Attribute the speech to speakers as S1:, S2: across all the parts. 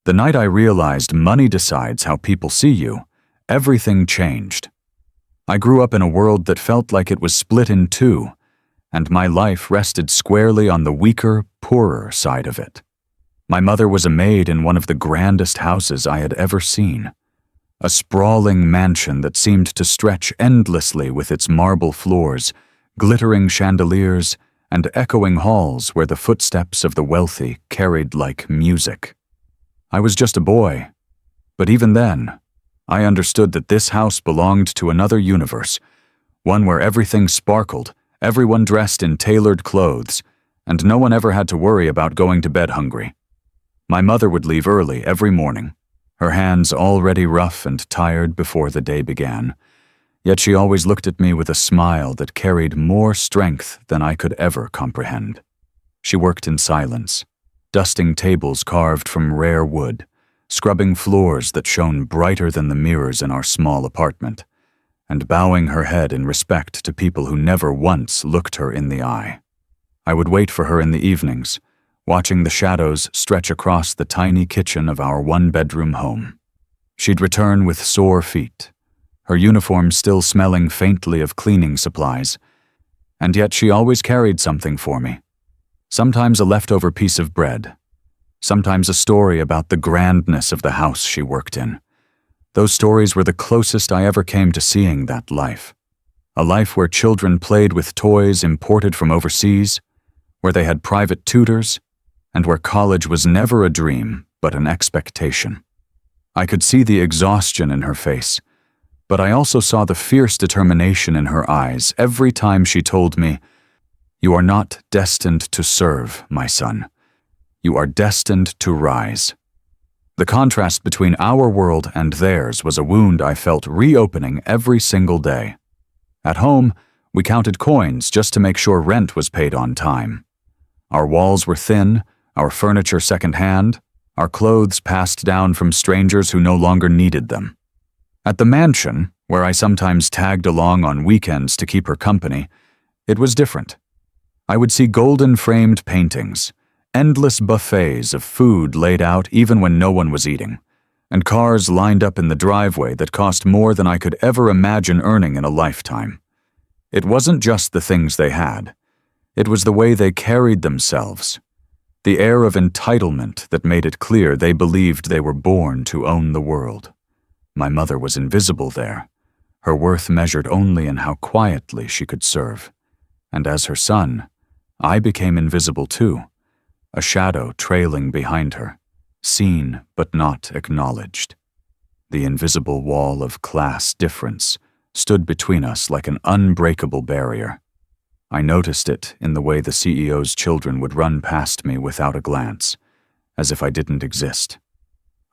S1: The night I realized money decides how people see you, everything changed. I grew up in a world that felt like it was split in two, and my life rested squarely on the weaker, poorer side of it. My mother was a maid in one of the grandest houses I had ever seen. A sprawling mansion that seemed to stretch endlessly with its marble floors, glittering chandeliers, and echoing halls where the footsteps of the wealthy carried like music. I was just a boy, but even then, I understood that this house belonged to another universe, one where everything sparkled, everyone dressed in tailored clothes, and no one ever had to worry about going to bed hungry. My mother would leave early every morning, her hands already rough and tired before the day began, yet she always looked at me with a smile that carried more strength than I could ever comprehend. She worked in silence, dusting tables carved from rare wood, scrubbing floors that shone brighter than the mirrors in our small apartment, and bowing her head in respect to people who never once looked her in the eye. I would wait for her in the evenings, watching the shadows stretch across the tiny kitchen of our one-bedroom home. She'd return with sore feet, her uniform still smelling faintly of cleaning supplies, and yet she always carried something for me. Sometimes a leftover piece of bread, sometimes a story about the grandness of the house she worked in. Those stories were the closest I ever came to seeing that life. A life where children played with toys imported from overseas, where they had private tutors, and where college was never a dream but an expectation. I could see the exhaustion in her face, but I also saw the fierce determination in her eyes every time she told me, "You are not destined to serve, my son. You are destined to rise." The contrast between our world and theirs was a wound I felt reopening every single day. At home, we counted coins just to make sure rent was paid on time. Our walls were thin, our furniture second-hand, our clothes passed down from strangers who no longer needed them. At the mansion, where I sometimes tagged along on weekends to keep her company, it was different. I would see golden-framed paintings, endless buffets of food laid out even when no one was eating, and cars lined up in the driveway that cost more than I could ever imagine earning in a lifetime. It wasn't just the things they had. It was the way they carried themselves, the air of entitlement that made it clear they believed they were born to own the world. My mother was invisible there, her worth measured only in how quietly she could serve. And as her son, I became invisible too, a shadow trailing behind her, seen but not acknowledged. The invisible wall of class difference stood between us like an unbreakable barrier. I noticed it in the way the CEO's children would run past me without a glance, as if I didn't exist.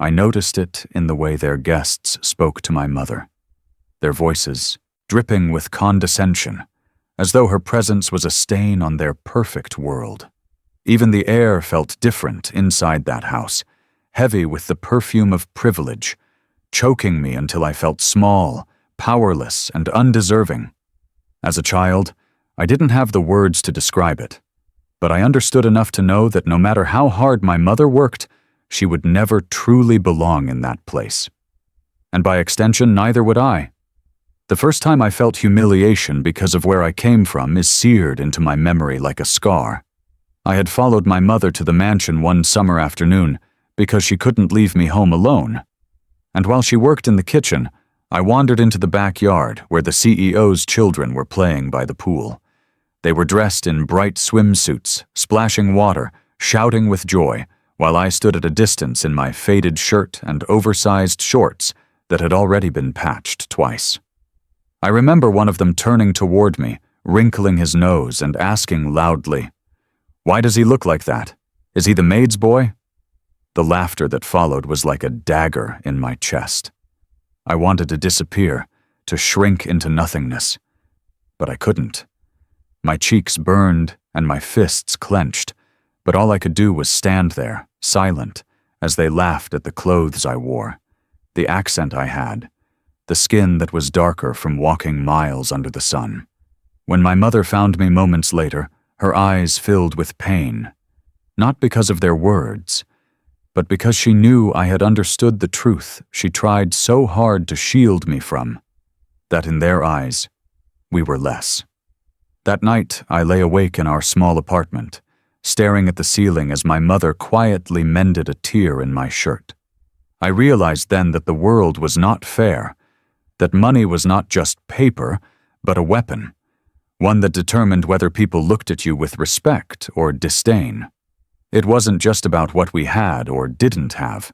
S1: I noticed it in the way their guests spoke to my mother, their voices dripping with condescension, as though her presence was a stain on their perfect world. Even the air felt different inside that house, heavy with the perfume of privilege, choking me until I felt small, powerless, and undeserving. As a child, I didn't have the words to describe it, but I understood enough to know that no matter how hard my mother worked, she would never truly belong in that place. And by extension, neither would I. The first time I felt humiliation because of where I came from is seared into my memory like a scar. I had followed my mother to the mansion one summer afternoon because she couldn't leave me home alone. And while she worked in the kitchen, I wandered into the backyard where the CEO's children were playing by the pool. They were dressed in bright swimsuits, splashing water, shouting with joy, while I stood at a distance in my faded shirt and oversized shorts that had already been patched twice. I remember one of them turning toward me, wrinkling his nose and asking loudly, "Why does he look like that? Is he the maid's boy?" The laughter that followed was like a dagger in my chest. I wanted to disappear, to shrink into nothingness, but I couldn't. My cheeks burned and my fists clenched, but all I could do was stand there, silent, as they laughed at the clothes I wore, the accent I had, the skin that was darker from walking miles under the sun. When my mother found me moments later, her eyes filled with pain, not because of their words, but because she knew I had understood the truth she tried so hard to shield me from, that in their eyes, we were less. That night, I lay awake in our small apartment, staring at the ceiling as my mother quietly mended a tear in my shirt. I realized then that the world was not fair, that money was not just paper, but a weapon, one that determined whether people looked at you with respect or disdain. It wasn't just about what we had or didn't have.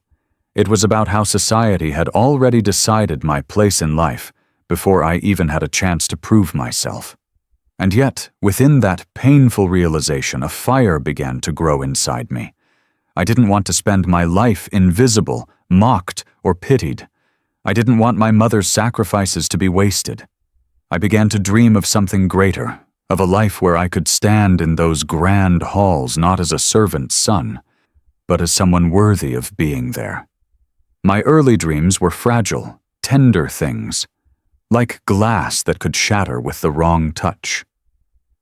S1: It was about how society had already decided my place in life before I even had a chance to prove myself. And yet, within that painful realization, a fire began to grow inside me. I didn't want to spend my life invisible, mocked, or pitied. I didn't want my mother's sacrifices to be wasted. I began to dream of something greater, of a life where I could stand in those grand halls not as a servant's son, but as someone worthy of being there. My early dreams were fragile, tender things, like glass that could shatter with the wrong touch.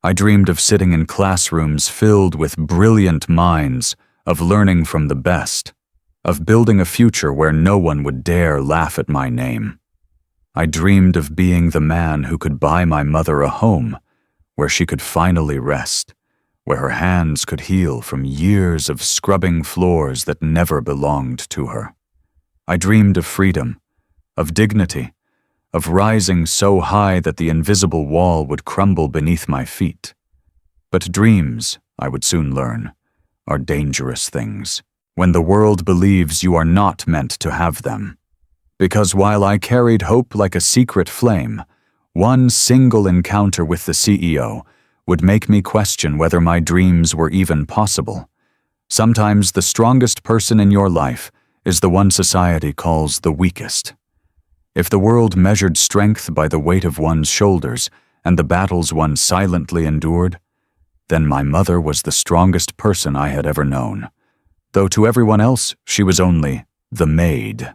S1: I dreamed of sitting in classrooms filled with brilliant minds, of learning from the best, of building a future where no one would dare laugh at my name. I dreamed of being the man who could buy my mother a home, where she could finally rest, where her hands could heal from years of scrubbing floors that never belonged to her. I dreamed of freedom, of dignity, of rising so high that the invisible wall would crumble beneath my feet. But dreams, I would soon learn, are dangerous things, when the world believes you are not meant to have them. Because while I carried hope like a secret flame, one single encounter with the CEO would make me question whether my dreams were even possible. Sometimes the strongest person in your life is the one society calls the weakest. If the world measured strength by the weight of one's shoulders and the battles one silently endured, then my mother was the strongest person I had ever known, though to everyone else she was only the maid.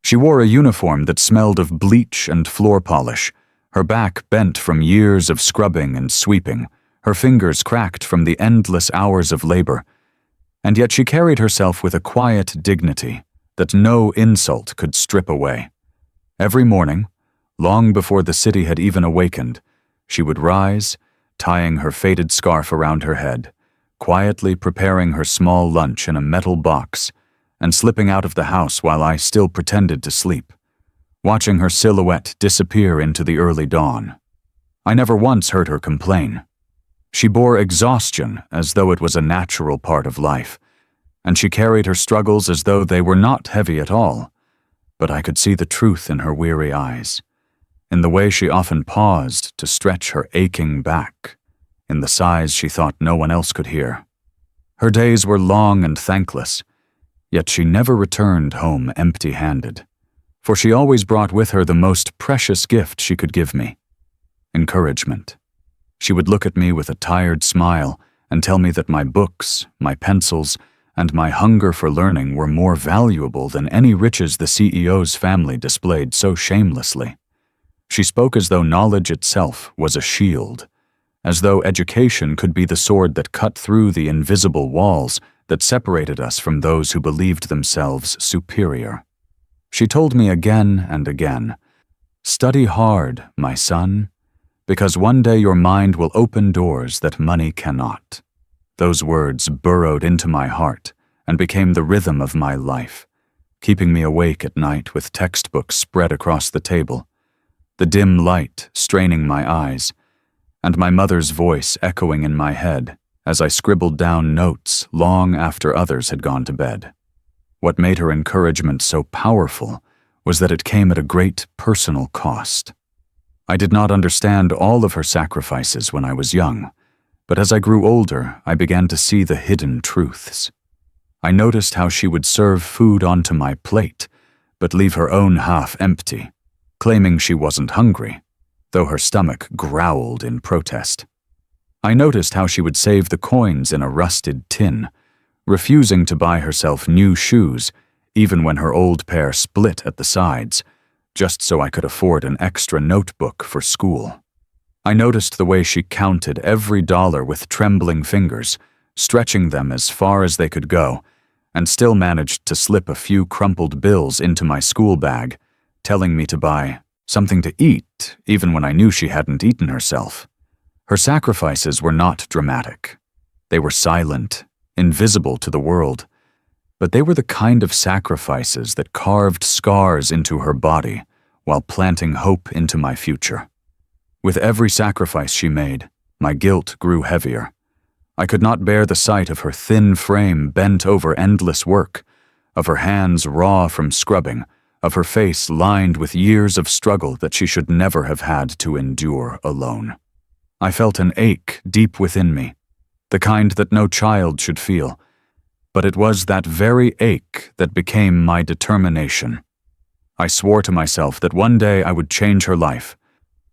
S1: She wore a uniform that smelled of bleach and floor polish, her back bent from years of scrubbing and sweeping, her fingers cracked from the endless hours of labor, and yet she carried herself with a quiet dignity that no insult could strip away. Every morning, long before the city had even awakened, she would rise, tying her faded scarf around her head, quietly preparing her small lunch in a metal box, and slipping out of the house while I still pretended to sleep, watching her silhouette disappear into the early dawn. I never once heard her complain. She bore exhaustion as though it was a natural part of life, and she carried her struggles as though they were not heavy at all. But I could see the truth in her weary eyes, in the way she often paused to stretch her aching back, in the sighs she thought no one else could hear. Her days were long and thankless, yet she never returned home empty-handed, for she always brought with her the most precious gift she could give me: encouragement. She would look at me with a tired smile and tell me that my books, my pencils, and my hunger for learning were more valuable than any riches the CEO's family displayed so shamelessly. She spoke as though knowledge itself was a shield, as though education could be the sword that cut through the invisible walls that separated us from those who believed themselves superior. She told me again and again, "Study hard, my son, because one day your mind will open doors that money cannot." Those words burrowed into my heart and became the rhythm of my life, keeping me awake at night with textbooks spread across the table, the dim light straining my eyes, and my mother's voice echoing in my head as I scribbled down notes long after others had gone to bed. What made her encouragement so powerful was that it came at a great personal cost. I did not understand all of her sacrifices when I was young, but as I grew older, I began to see the hidden truths. I noticed how she would serve food onto my plate, but leave her own half empty, claiming she wasn't hungry, though her stomach growled in protest. I noticed how she would save the coins in a rusted tin, refusing to buy herself new shoes, even when her old pair split at the sides, just so I could afford an extra notebook for school. I noticed the way she counted every dollar with trembling fingers, stretching them as far as they could go, and still managed to slip a few crumpled bills into my school bag, telling me to buy something to eat even when I knew she hadn't eaten herself. Her sacrifices were not dramatic. They were silent, invisible to the world, but they were the kind of sacrifices that carved scars into her body while planting hope into my future. With every sacrifice she made, my guilt grew heavier. I could not bear the sight of her thin frame bent over endless work, of her hands raw from scrubbing, of her face lined with years of struggle that she should never have had to endure alone. I felt an ache deep within me, the kind that no child should feel, but it was that very ache that became my determination. I swore to myself that one day I would change her life.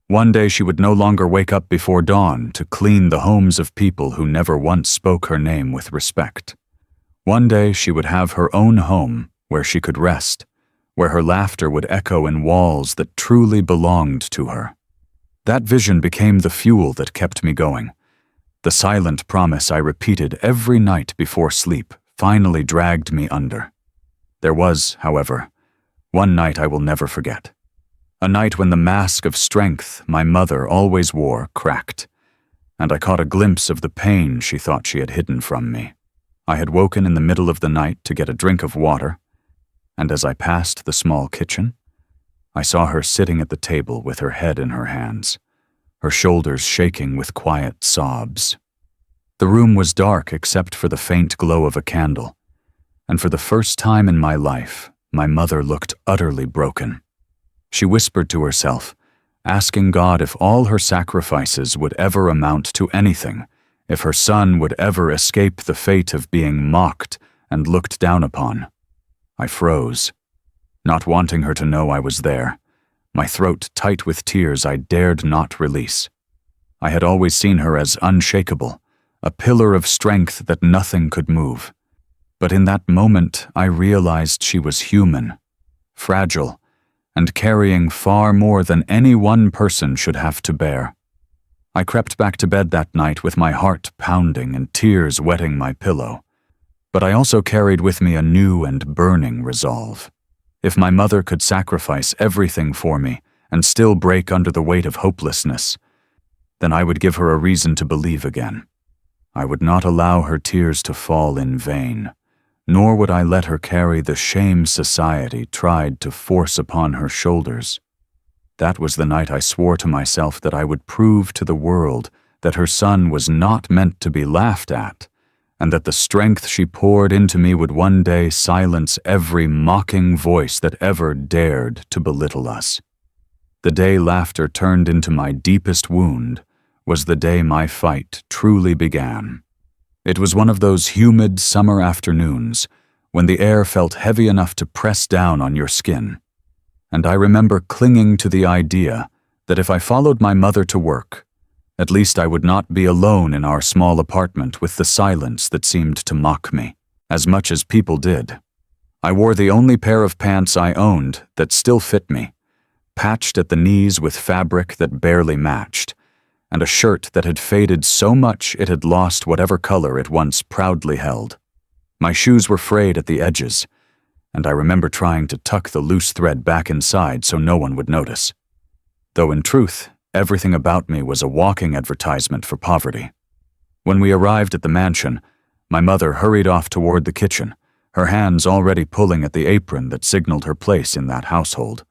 S1: One day she would no longer wake up before dawn to clean the homes of people who never once spoke her name with respect. One day she would have her own home where she could rest, where her laughter would echo in walls that truly belonged to her. That vision became the fuel that kept me going. The silent promise I repeated every night before sleep finally dragged me under. There was, however, one night I will never forget. A night when the mask of strength my mother always wore cracked, and I caught a glimpse of the pain she thought she had hidden from me. I had woken in the middle of the night to get a drink of water, and as I passed the small kitchen, I saw her sitting at the table with her head in her hands, her shoulders shaking with quiet sobs. The room was dark except for the faint glow of a candle, and for the first time in my life, my mother looked utterly broken. She whispered to herself, asking God if all her sacrifices would ever amount to anything, if her son would ever escape the fate of being mocked and looked down upon. I froze, not wanting her to know I was there, my throat tight with tears I dared not release. I had always seen her as unshakable, a pillar of strength that nothing could move. But in that moment I realized she was human, fragile, and carrying far more than any one person should have to bear. I crept back to bed that night with my heart pounding and tears wetting my pillow. But I also carried with me a new and burning resolve. If my mother could sacrifice everything for me and still break under the weight of hopelessness, then I would give her a reason to believe again. I would not allow her tears to fall in vain, nor would I let her carry the shame society tried to force upon her shoulders. That was the night I swore to myself that I would prove to the world that her son was not meant to be laughed at, and that the strength she poured into me would one day silence every mocking voice that ever dared to belittle us. The day laughter turned into my deepest wound was the day my fight truly began. It was one of those humid summer afternoons when the air felt heavy enough to press down on your skin, and I remember clinging to the idea that if I followed my mother to work, at least I would not be alone in our small apartment with the silence that seemed to mock me, as much as people did. I wore the only pair of pants I owned that still fit me, patched at the knees with fabric that barely matched, and a shirt that had faded so much it had lost whatever color it once proudly held. My shoes were frayed at the edges, and I remember trying to tuck the loose thread back inside so no one would notice. Though in truth, everything about me was a walking advertisement for poverty. When we arrived at the mansion, my mother hurried off toward the kitchen, her hands already pulling at the apron that signaled her place in that household,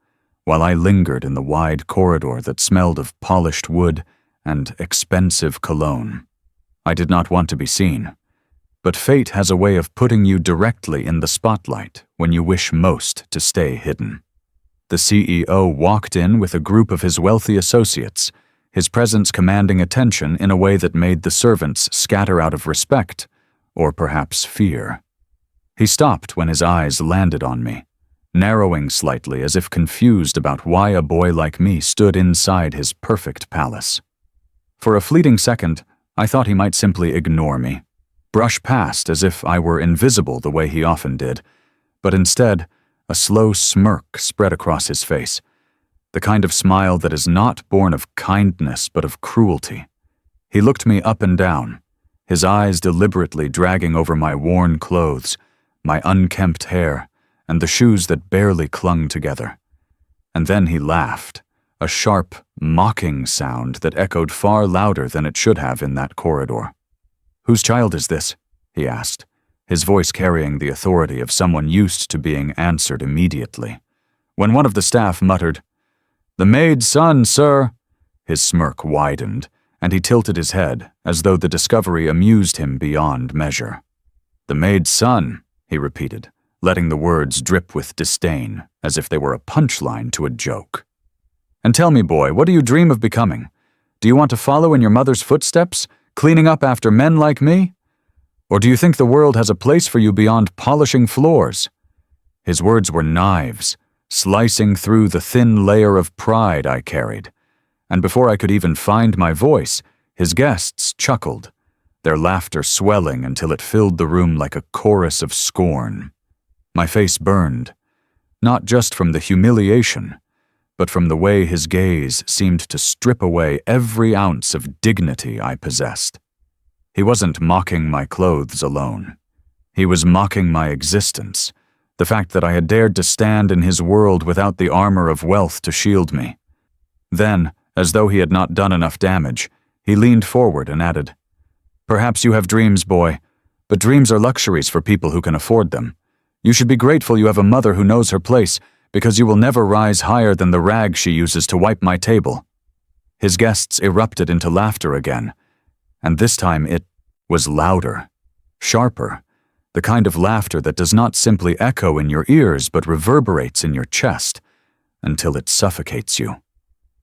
S1: while I lingered in the wide corridor that smelled of polished wood and expensive cologne. I did not want to be seen, but fate has a way of putting you directly in the spotlight when you wish most to stay hidden. The CEO walked in with a group of his wealthy associates, his presence commanding attention in a way that made the servants scatter out of respect, or perhaps fear. He stopped when his eyes landed on me, narrowing slightly as if confused about why a boy like me stood inside his perfect palace. For a fleeting second, I thought he might simply ignore me, brush past as if I were invisible the way he often did, but instead, a slow smirk spread across his face, the kind of smile that is not born of kindness but of cruelty. He looked me up and down, his eyes deliberately dragging over my worn clothes, my unkempt hair, and the shoes that barely clung together. And then he laughed, a sharp, mocking sound that echoed far louder than it should have in that corridor. "Whose child is this?" he asked, his voice carrying the authority of someone used to being answered immediately. When one of the staff muttered, "The maid's son, sir," his smirk widened, and he tilted his head, as though the discovery amused him beyond measure. "The maid's son," he repeated, letting the words drip with disdain, as if they were a punchline to a joke. "And tell me, boy, what do you dream of becoming? Do you want to follow in your mother's footsteps, cleaning up after men like me? Or do you think the world has a place for you beyond polishing floors?" His words were knives, slicing through the thin layer of pride I carried, and before I could even find my voice, his guests chuckled, their laughter swelling until it filled the room like a chorus of scorn. My face burned, not just from the humiliation, but from the way his gaze seemed to strip away every ounce of dignity I possessed. He wasn't mocking my clothes alone. He was mocking my existence, the fact that I had dared to stand in his world without the armor of wealth to shield me. Then, as though he had not done enough damage, he leaned forward and added, "Perhaps you have dreams, boy, but dreams are luxuries for people who can afford them. You should be grateful you have a mother who knows her place, because you will never rise higher than the rag she uses to wipe my table." His guests erupted into laughter again, and this time it was louder, sharper, the kind of laughter that does not simply echo in your ears but reverberates in your chest until it suffocates you.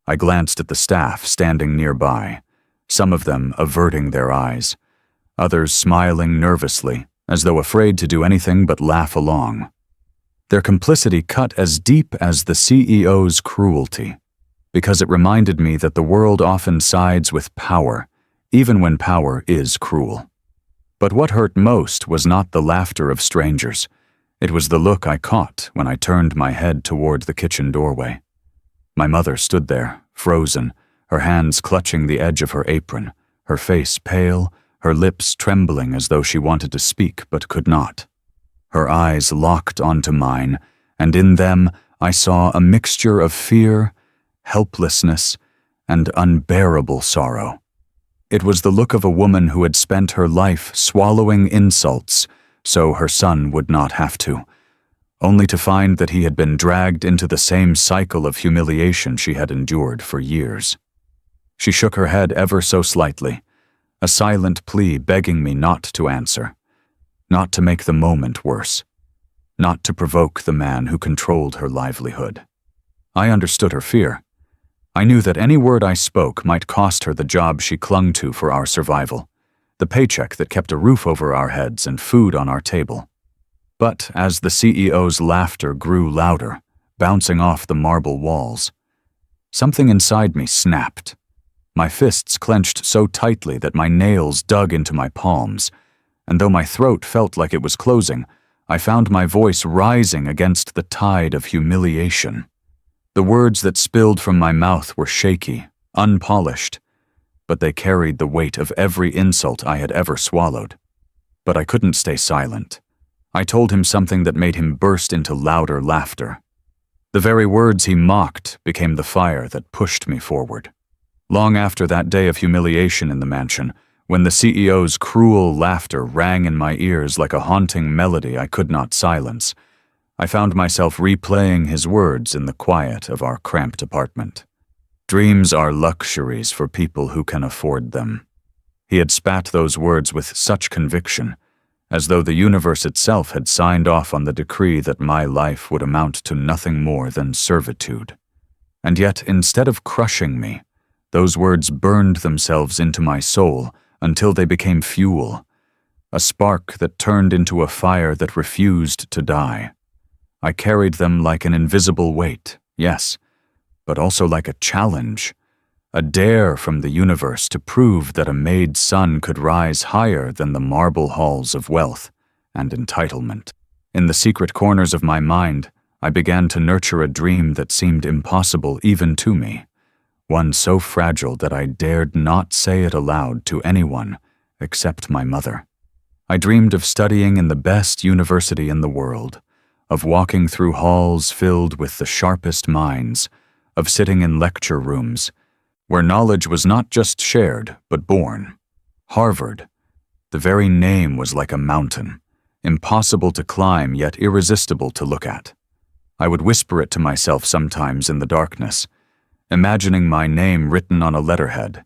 S1: I glanced at the staff standing nearby, some of them averting their eyes, others smiling nervously, as though afraid to do anything but laugh along. Their complicity cut as deep as the CEO's cruelty, because it reminded me that the world often sides with power, even when power is cruel. But what hurt most was not the laughter of strangers. It was the look I caught when I turned my head toward the kitchen doorway. My mother stood there, frozen, her hands clutching the edge of her apron, her face pale, her lips trembling as though she wanted to speak but could not. Her eyes locked onto mine, and in them I saw a mixture of fear, helplessness, and unbearable sorrow. It was the look of a woman who had spent her life swallowing insults so her son would not have to, only to find that he had been dragged into the same cycle of humiliation she had endured for years. She shook her head ever so slightly, a silent plea begging me not to answer, not to make the moment worse, not to provoke the man who controlled her livelihood. I understood her fear. I knew that any word I spoke might cost her the job she clung to for our survival, the paycheck that kept a roof over our heads and food on our table. But as the CEO's laughter grew louder, bouncing off the marble walls, something inside me snapped. My fists clenched so tightly that my nails dug into my palms, and though my throat felt like it was closing, I found my voice rising against the tide of humiliation. The words that spilled from my mouth were shaky, unpolished, but they carried the weight of every insult I had ever swallowed. But I couldn't stay silent. I told him something that made him burst into louder laughter. The very words he mocked became the fire that pushed me forward. Long after that day of humiliation in the mansion, when the CEO's cruel laughter rang in my ears like a haunting melody I could not silence, I found myself replaying his words in the quiet of our cramped apartment. Dreams are luxuries for people who can afford them. He had spat those words with such conviction, as though the universe itself had signed off on the decree that my life would amount to nothing more than servitude. And yet, instead of crushing me, those words burned themselves into my soul until they became fuel, a spark that turned into a fire that refused to die. I carried them like an invisible weight, yes, but also like a challenge, a dare from the universe to prove that a maid's son could rise higher than the marble halls of wealth and entitlement. In the secret corners of my mind, I began to nurture a dream that seemed impossible even to me, one so fragile that I dared not say it aloud to anyone except my mother. I dreamed of studying in the best university in the world, of walking through halls filled with the sharpest minds, of sitting in lecture rooms, where knowledge was not just shared, but born. Harvard. The very name was like a mountain, impossible to climb yet irresistible to look at. I would whisper it to myself sometimes in the darkness, imagining my name written on a letterhead,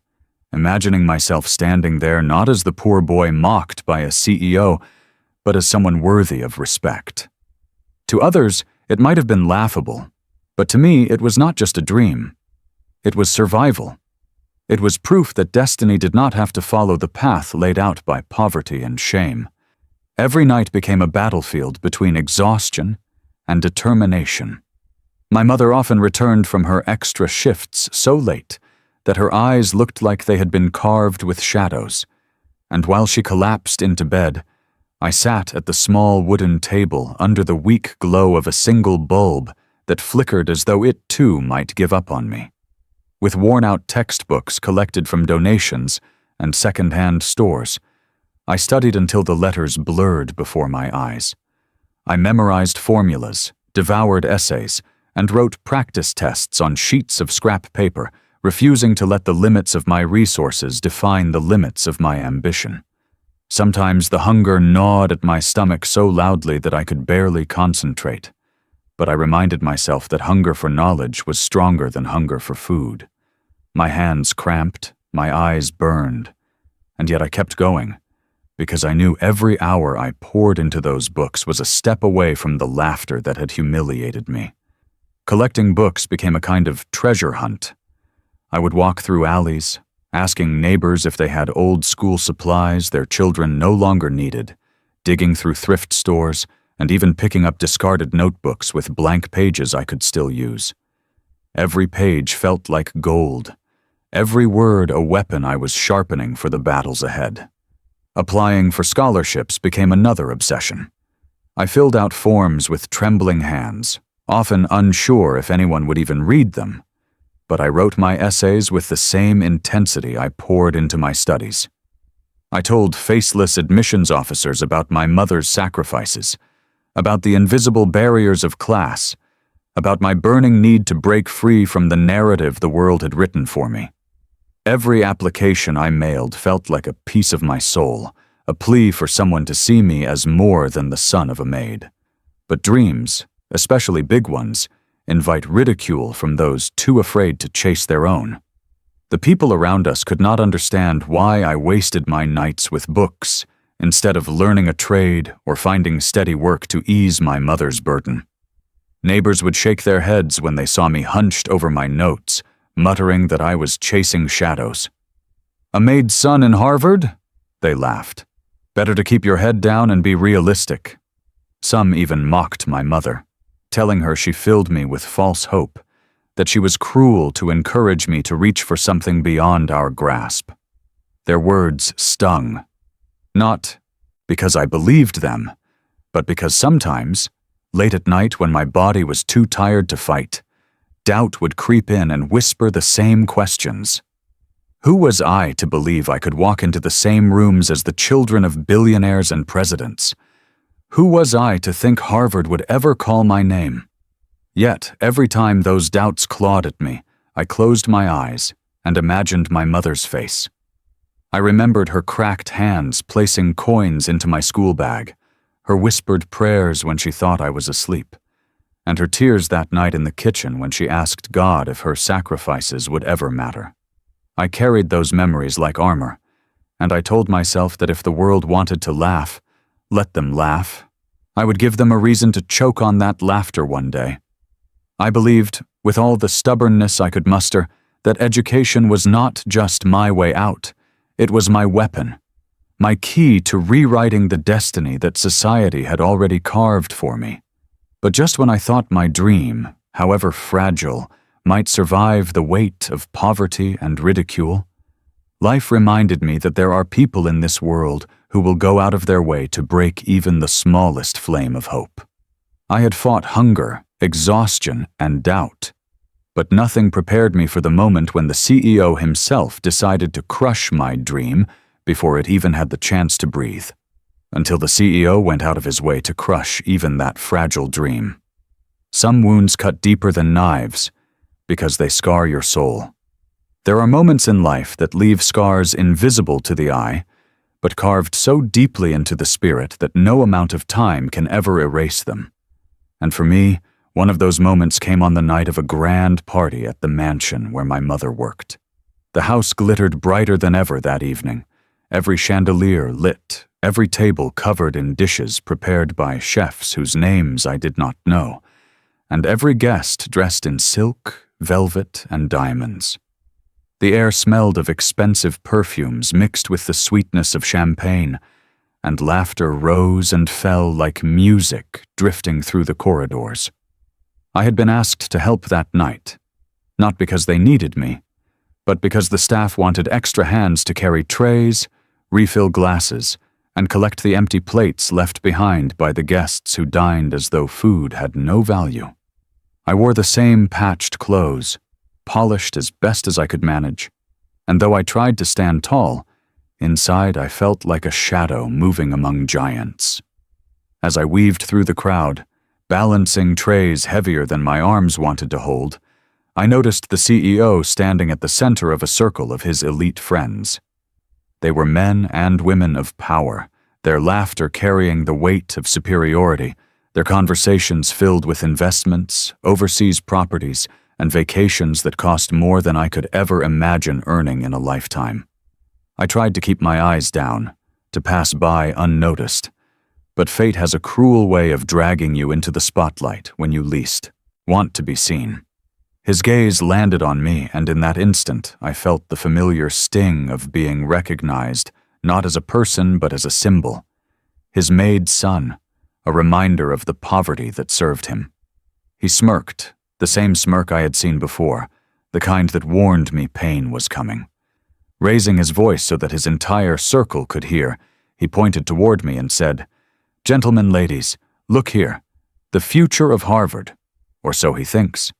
S1: imagining myself standing there not as the poor boy mocked by a CEO, but as someone worthy of respect. To others, it might have been laughable, but to me it was not just a dream. It was survival. It was proof that destiny did not have to follow the path laid out by poverty and shame. Every night became a battlefield between exhaustion and determination. My mother often returned from her extra shifts so late that her eyes looked like they had been carved with shadows, and while she collapsed into bed, I sat at the small wooden table under the weak glow of a single bulb that flickered as though it too might give up on me. With worn-out textbooks collected from donations and second-hand stores, I studied until the letters blurred before my eyes. I memorized formulas, devoured essays, and wrote practice tests on sheets of scrap paper, refusing to let the limits of my resources define the limits of my ambition. Sometimes the hunger gnawed at my stomach so loudly that I could barely concentrate, but I reminded myself that hunger for knowledge was stronger than hunger for food. My hands cramped, my eyes burned, and yet I kept going, because I knew every hour I poured into those books was a step away from the laughter that had humiliated me. Collecting books became a kind of treasure hunt. I would walk through alleys, asking neighbors if they had old school supplies their children no longer needed, digging through thrift stores, and even picking up discarded notebooks with blank pages I could still use. Every page felt like gold, every word a weapon I was sharpening for the battles ahead. Applying for scholarships became another obsession. I filled out forms with trembling hands, often unsure if anyone would even read them, but I wrote my essays with the same intensity I poured into my studies. I told faceless admissions officers about my mother's sacrifices, about the invisible barriers of class, about my burning need to break free from the narrative the world had written for me. Every application I mailed felt like a piece of my soul, a plea for someone to see me as more than the son of a maid. But dreams, especially big ones, invite ridicule from those too afraid to chase their own. The people around us could not understand why I wasted my nights with books instead of learning a trade or finding steady work to ease my mother's burden. Neighbors would shake their heads when they saw me hunched over my notes, muttering that I was chasing shadows. "A maid's son in Harvard?" They laughed. "Better to keep your head down and be realistic." Some even mocked my mother, telling her she filled me with false hope, that she was cruel to encourage me to reach for something beyond our grasp. Their words stung, not because I believed them, but because sometimes, late at night when my body was too tired to fight, doubt would creep in and whisper the same questions. Who was I to believe I could walk into the same rooms as the children of billionaires and presidents? Who was I to think Harvard would ever call my name? Yet, every time those doubts clawed at me, I closed my eyes and imagined my mother's face. I remembered her cracked hands placing coins into my school bag, her whispered prayers when she thought I was asleep, and her tears that night in the kitchen when she asked God if her sacrifices would ever matter. I carried those memories like armor, and I told myself that if the world wanted to laugh, let them laugh. I would give them a reason to choke on that laughter one day. I believed, with all the stubbornness I could muster, that education was not just my way out. It was my weapon, my key to rewriting the destiny that society had already carved for me. But just when I thought my dream, however fragile, might survive the weight of poverty and ridicule, life reminded me that there are people in this world who will go out of their way to break even the smallest flame of hope. I had fought hunger, exhaustion, and doubt, but nothing prepared me for the moment when the CEO himself decided to crush my dream before it even had the chance to breathe. until the CEO went out of his way to crush even that fragile dream. Some wounds cut deeper than knives because they scar your soul. There are moments in life that leave scars invisible to the eye, but carved so deeply into the spirit that no amount of time can ever erase them. And for me, one of those moments came on the night of a grand party at the mansion where my mother worked. The house glittered brighter than ever that evening, every chandelier lit, every table covered in dishes prepared by chefs whose names I did not know, and every guest dressed in silk, velvet, and diamonds. The air smelled of expensive perfumes mixed with the sweetness of champagne, and laughter rose and fell like music drifting through the corridors. I had been asked to help that night, not because they needed me, but because the staff wanted extra hands to carry trays, refill glasses, and collect the empty plates left behind by the guests who dined as though food had no value. I wore the same patched clothes, polished as best as I could manage, and though I tried to stand tall, inside I felt like a shadow moving among giants. As I weaved through the crowd, balancing trays heavier than my arms wanted to hold, I noticed the CEO standing at the center of a circle of his elite friends. They were men and women of power, their laughter carrying the weight of superiority, their conversations filled with investments, overseas properties, and vacations that cost more than I could ever imagine earning in a lifetime. I tried to keep my eyes down, to pass by unnoticed, but fate has a cruel way of dragging you into the spotlight when you least want to be seen. His gaze landed on me, and in that instant I felt the familiar sting of being recognized, not as a person but as a symbol. His maid son, a reminder of the poverty that served him. He smirked, the same smirk I had seen before, the kind that warned me pain was coming. Raising his voice so that his entire circle could hear, he pointed toward me and said, "Gentlemen, ladies, look here. The future of Harvard, or so he thinks."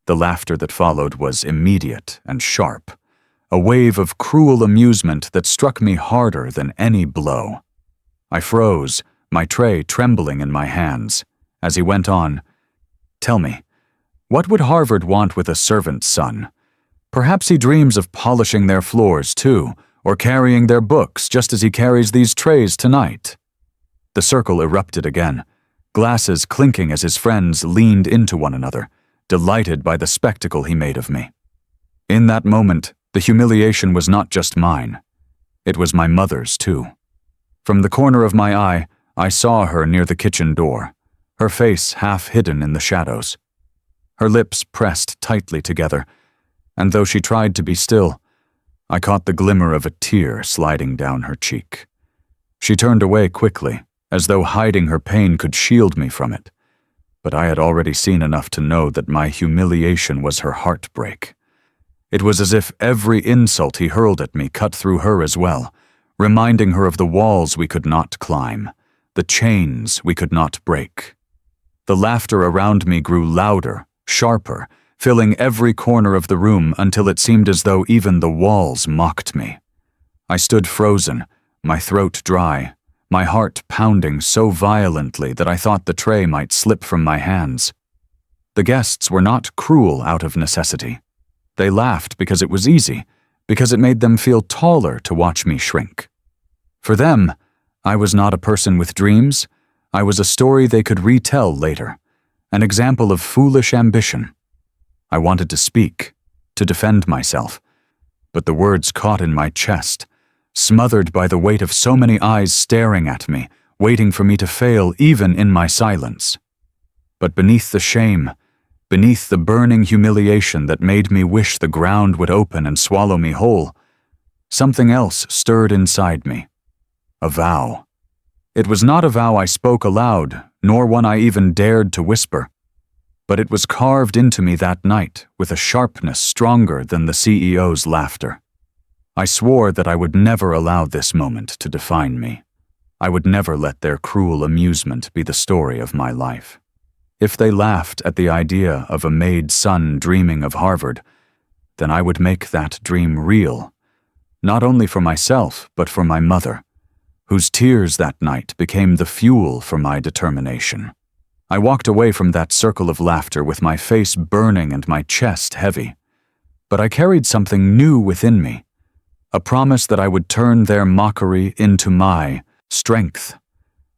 S1: The laughter that followed was immediate and sharp, a wave of cruel amusement that struck me harder than any blow. I froze, my tray trembling in my hands, as he went on, "Tell me, what would Harvard want with a servant's son? Perhaps he dreams of polishing their floors too, or carrying their books just as he carries these trays tonight." The circle erupted again, glasses clinking as his friends leaned into one another, delighted by the spectacle he made of me. In that moment, the humiliation was not just mine. It was my mother's too. From the corner of my eye, I saw her near the kitchen door, her face half hidden in the shadows. Her lips pressed tightly together, and though she tried to be still, I caught the glimmer of a tear sliding down her cheek. She turned away quickly, as though hiding her pain could shield me from it. But I had already seen enough to know that my humiliation was her heartbreak. It was as if every insult he hurled at me cut through her as well, reminding her of the walls we could not climb, the chains we could not break. The laughter around me grew louder, sharper, filling every corner of the room until it seemed as though even the walls mocked me. I stood frozen, my throat dry, my heart pounding so violently that I thought the tray might slip from my hands. The guests were not cruel out of necessity. They laughed because it was easy, because it made them feel taller to watch me shrink. For them, I was not a person with dreams. I was a story they could retell later, an example of foolish ambition. I wanted to speak, to defend myself, but the words caught in my chest, smothered by the weight of so many eyes staring at me, waiting for me to fail even in my silence. But beneath the shame, beneath the burning humiliation that made me wish the ground would open and swallow me whole, something else stirred inside me. A vow. It was not a vow I spoke aloud, nor one I even dared to whisper, but it was carved into me that night with a sharpness stronger than the CEO's laughter. I swore that I would never allow this moment to define me. I would never let their cruel amusement be the story of my life. If they laughed at the idea of a Maid son dreaming of Harvard, then I would make that dream real, not only for myself, but for my mother, whose tears that night became the fuel for my determination. I walked away from that circle of laughter with my face burning and my chest heavy. But I carried something new within me, a promise that I would turn their mockery into my strength.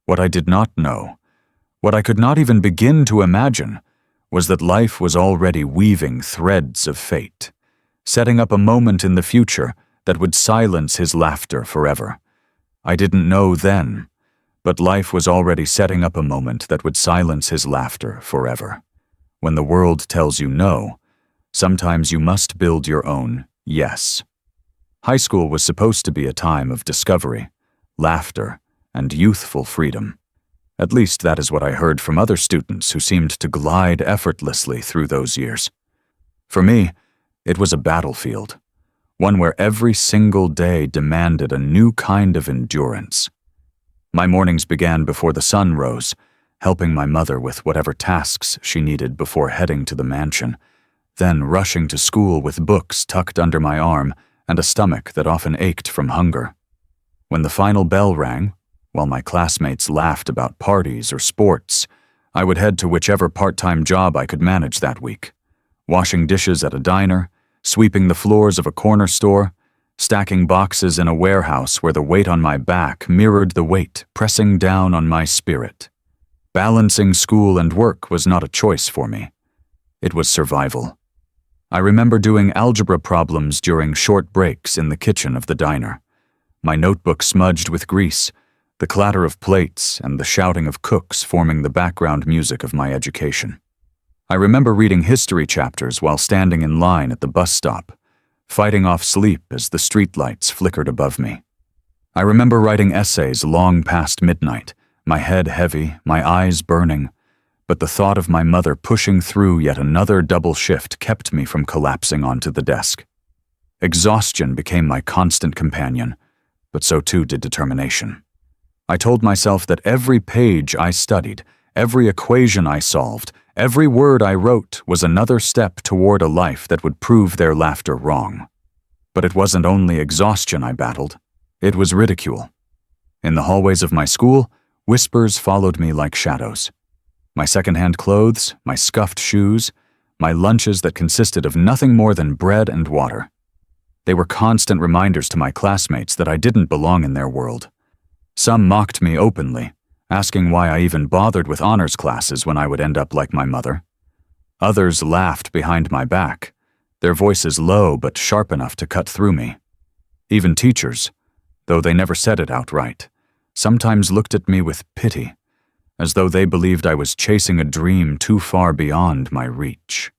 S1: What I did not know, what I could not even begin to imagine, was that life was already weaving threads of fate, setting up a moment in the future that would silence his laughter forever. I didn't know then, but life was already setting up a moment that would silence his laughter forever. When the world tells you no, sometimes you must build your own yes. High school was supposed to be a time of discovery, laughter, and youthful freedom. At least that is what I heard from other students who seemed to glide effortlessly through those years. For me, it was a battlefield, one where every single day demanded a new kind of endurance. My mornings began before the sun rose, helping my mother with whatever tasks she needed before heading to the mansion, then rushing to school with books tucked under my arm and a stomach that often ached from hunger. When the final bell rang, while my classmates laughed about parties or sports, I would head to whichever part-time job I could manage that week, washing dishes at a diner, sweeping the floors of a corner store, stacking boxes in a warehouse where the weight on my back mirrored the weight pressing down on my spirit. Balancing school and work was not a choice for me. It was survival. I remember doing algebra problems during short breaks in the kitchen of the diner, my notebook smudged with grease, the clatter of plates and the shouting of cooks forming the background music of my education. I remember reading history chapters while standing in line at the bus stop, fighting off sleep as the streetlights flickered above me. I remember writing essays long past midnight, my head heavy, my eyes burning, but the thought of my mother pushing through yet another double shift kept me from collapsing onto the desk. Exhaustion became my constant companion, but so too did determination. I told myself that every page I studied, every equation I solved, every word I wrote was another step toward a life that would prove their laughter wrong. But it wasn't only exhaustion I battled, it was ridicule. In the hallways of my school, whispers followed me like shadows. My secondhand clothes, my scuffed shoes, my lunches that consisted of nothing more than bread and water. They were constant reminders to my classmates that I didn't belong in their world. Some mocked me openly, asking why I even bothered with honors classes when I would end up like my mother. Others laughed behind my back, their voices low but sharp enough to cut through me. Even teachers, though they never said it outright, sometimes looked at me with pity, as though they believed I was chasing a dream too far beyond my reach.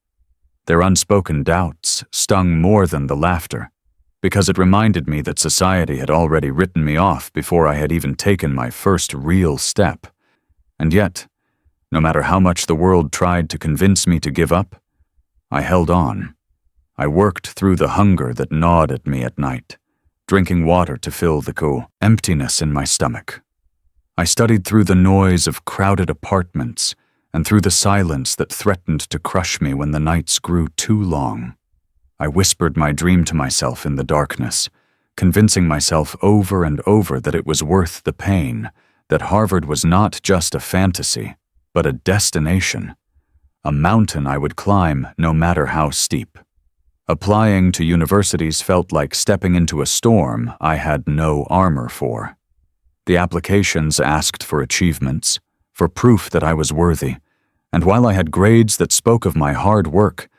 S1: Their unspoken doubts stung more than the laughter, because it reminded me that society had already written me off before I had even taken my first real step. And yet, no matter how much the world tried to convince me to give up, I held on. I worked through the hunger that gnawed at me at night, drinking water to fill the emptiness in my stomach. I studied through the noise of crowded apartments and through the silence that threatened to crush me when the nights grew too long. I whispered my dream to myself in the darkness, convincing myself over and over that it was worth the pain, that Harvard was not just a fantasy, but a destination, a mountain I would climb no matter how steep. Applying to universities felt like stepping into a storm I had no armor for. The applications asked for achievements, for proof that I was worthy, and while I had grades that spoke of my hard work,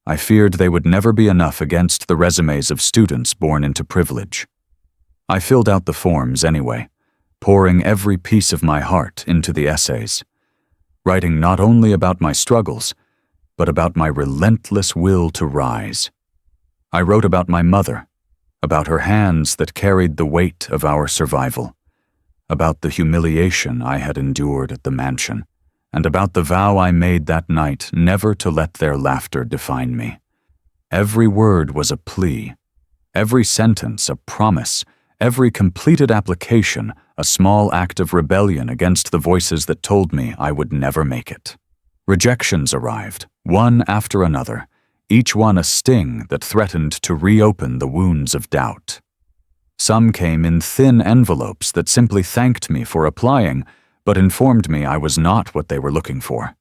S1: I feared they would never be enough against the resumes of students born into privilege. I filled out the forms anyway, pouring every piece of my heart into the essays, writing not only about my struggles, but about my relentless will to rise. I wrote about my mother, about her hands that carried the weight of our survival, about the humiliation I had endured at the mansion, and about the vow I made that night never to let their laughter define me. Every word was a plea, every sentence a promise, every completed application a small act of rebellion against the voices that told me I would never make it. Rejections arrived, one after another, each one a sting that threatened to reopen the wounds of doubt. Some came in thin envelopes that simply thanked me for applying, but informed me I was not what they were looking for.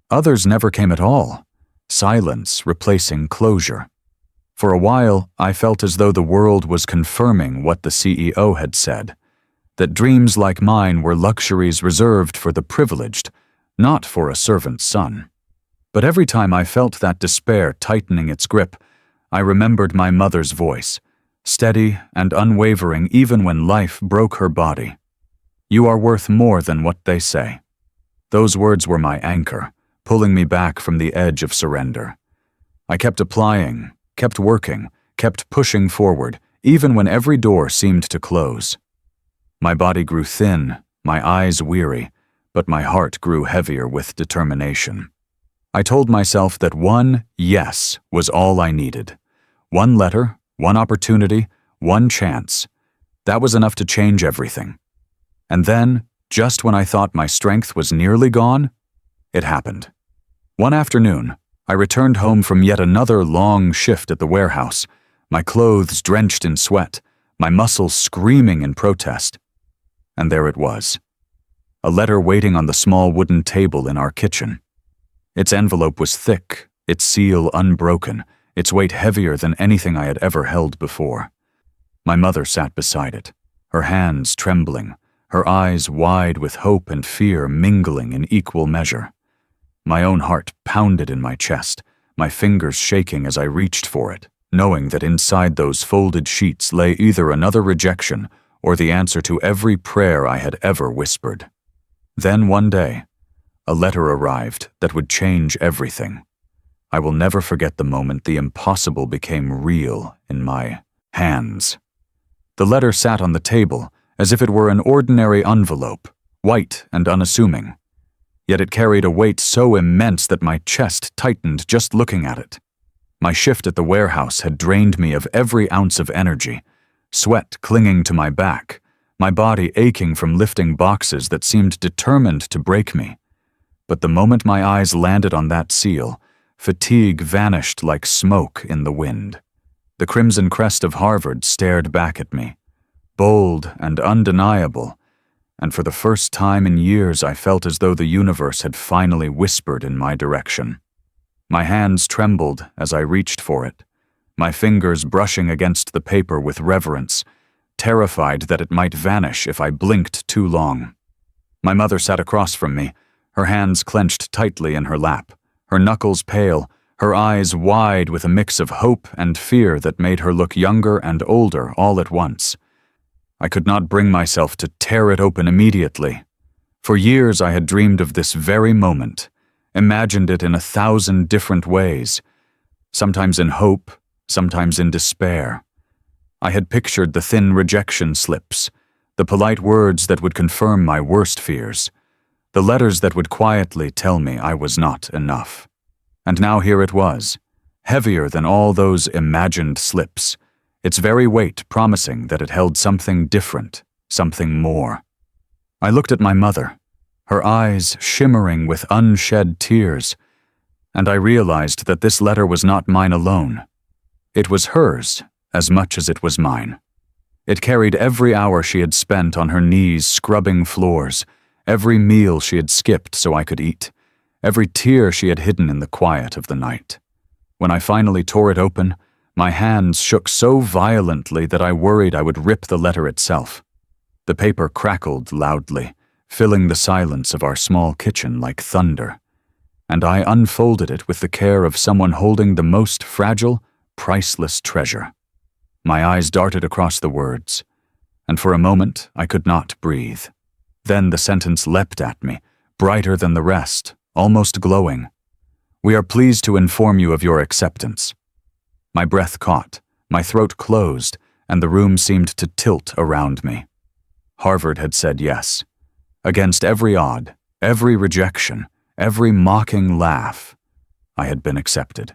S1: Others never came at all, silence replacing closure. For a while, I felt as though the world was confirming what the CEO had said, that dreams like mine were luxuries reserved for the privileged, not for a servant's son. But every time I felt that despair tightening its grip, I remembered my mother's voice, steady and unwavering even when life broke her body. "You are worth more than what they say." Those words were my anchor, pulling me back from the edge of surrender. I kept applying, kept working, kept pushing forward, even when every door seemed to close. My body grew thin, my eyes weary, but my heart grew heavier with determination. I told myself that one yes was all I needed. One letter, one opportunity, one chance. That was enough to change everything. And then, just when I thought my strength was nearly gone, it happened. One afternoon, I returned home from yet another long shift at the warehouse, my clothes drenched in sweat, my muscles screaming in protest. And there it was, a letter waiting on the small wooden table in our kitchen. Its envelope was thick, its seal unbroken, its weight heavier than anything I had ever held before. My mother sat beside it, her hands trembling, her eyes wide with hope and fear mingling in equal measure. My own heart pounded in my chest, my fingers shaking as I reached for it, knowing that inside those folded sheets lay either another rejection or the answer to every prayer I had ever whispered. Then one day, a letter arrived that would change everything. I will never forget the moment the impossible became real in my hands. The letter sat on the table as if it were an ordinary envelope, white and unassuming. Yet it carried a weight so immense that my chest tightened just looking at it. My shift at the warehouse had drained me of every ounce of energy, sweat clinging to my back, my body aching from lifting boxes that seemed determined to break me. But the moment my eyes landed on that seal, fatigue vanished like smoke in the wind. The crimson crest of Harvard stared back at me, bold and undeniable, and for the first time in years I felt as though the universe had finally whispered in my direction. My hands trembled as I reached for it, my fingers brushing against the paper with reverence, terrified that it might vanish if I blinked too long. My mother sat across from me, her hands clenched tightly in her lap, her knuckles pale, her eyes wide with a mix of hope and fear that made her look younger and older all at once. I could not bring myself to tear it open immediately. For years I had dreamed of this very moment, imagined it in 1,000 different ways, sometimes in hope, sometimes in despair. I had pictured the thin rejection slips, the polite words that would confirm my worst fears, the letters that would quietly tell me I was not enough. And now here it was, heavier than all those imagined slips, its very weight promising that it held something different, something more. I looked at my mother, her eyes shimmering with unshed tears, and I realized that this letter was not mine alone. It was hers as much as it was mine. It carried every hour she had spent on her knees scrubbing floors, every meal she had skipped so I could eat, every tear she had hidden in the quiet of the night. When I finally tore it open, my hands shook so violently that I worried I would rip the letter itself. The paper crackled loudly, filling the silence of our small kitchen like thunder, and I unfolded it with the care of someone holding the most fragile, priceless treasure. My eyes darted across the words, and for a moment I could not breathe. Then the sentence leapt at me, brighter than the rest, almost glowing. "We are pleased to inform you of your acceptance." My breath caught, my throat closed, and the room seemed to tilt around me. Harvard had said yes. Against every odd, every rejection, every mocking laugh, I had been accepted.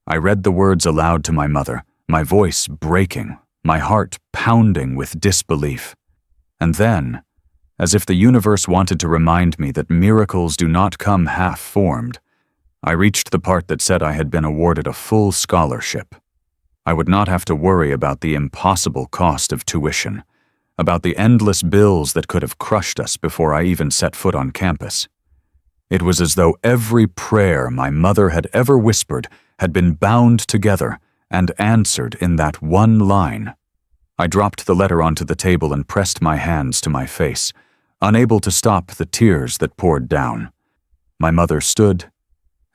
S1: I read the words aloud to my mother, my voice breaking, my heart pounding with disbelief. And then, as if the universe wanted to remind me that miracles do not come half-formed, I reached the part that said I had been awarded a full scholarship. I would not have to worry about the impossible cost of tuition, about the endless bills that could have crushed us before I even set foot on campus. It was as though every prayer my mother had ever whispered had been bound together and answered in that one line. I dropped the letter onto the table and pressed my hands to my face, unable to stop the tears that poured down. My mother stood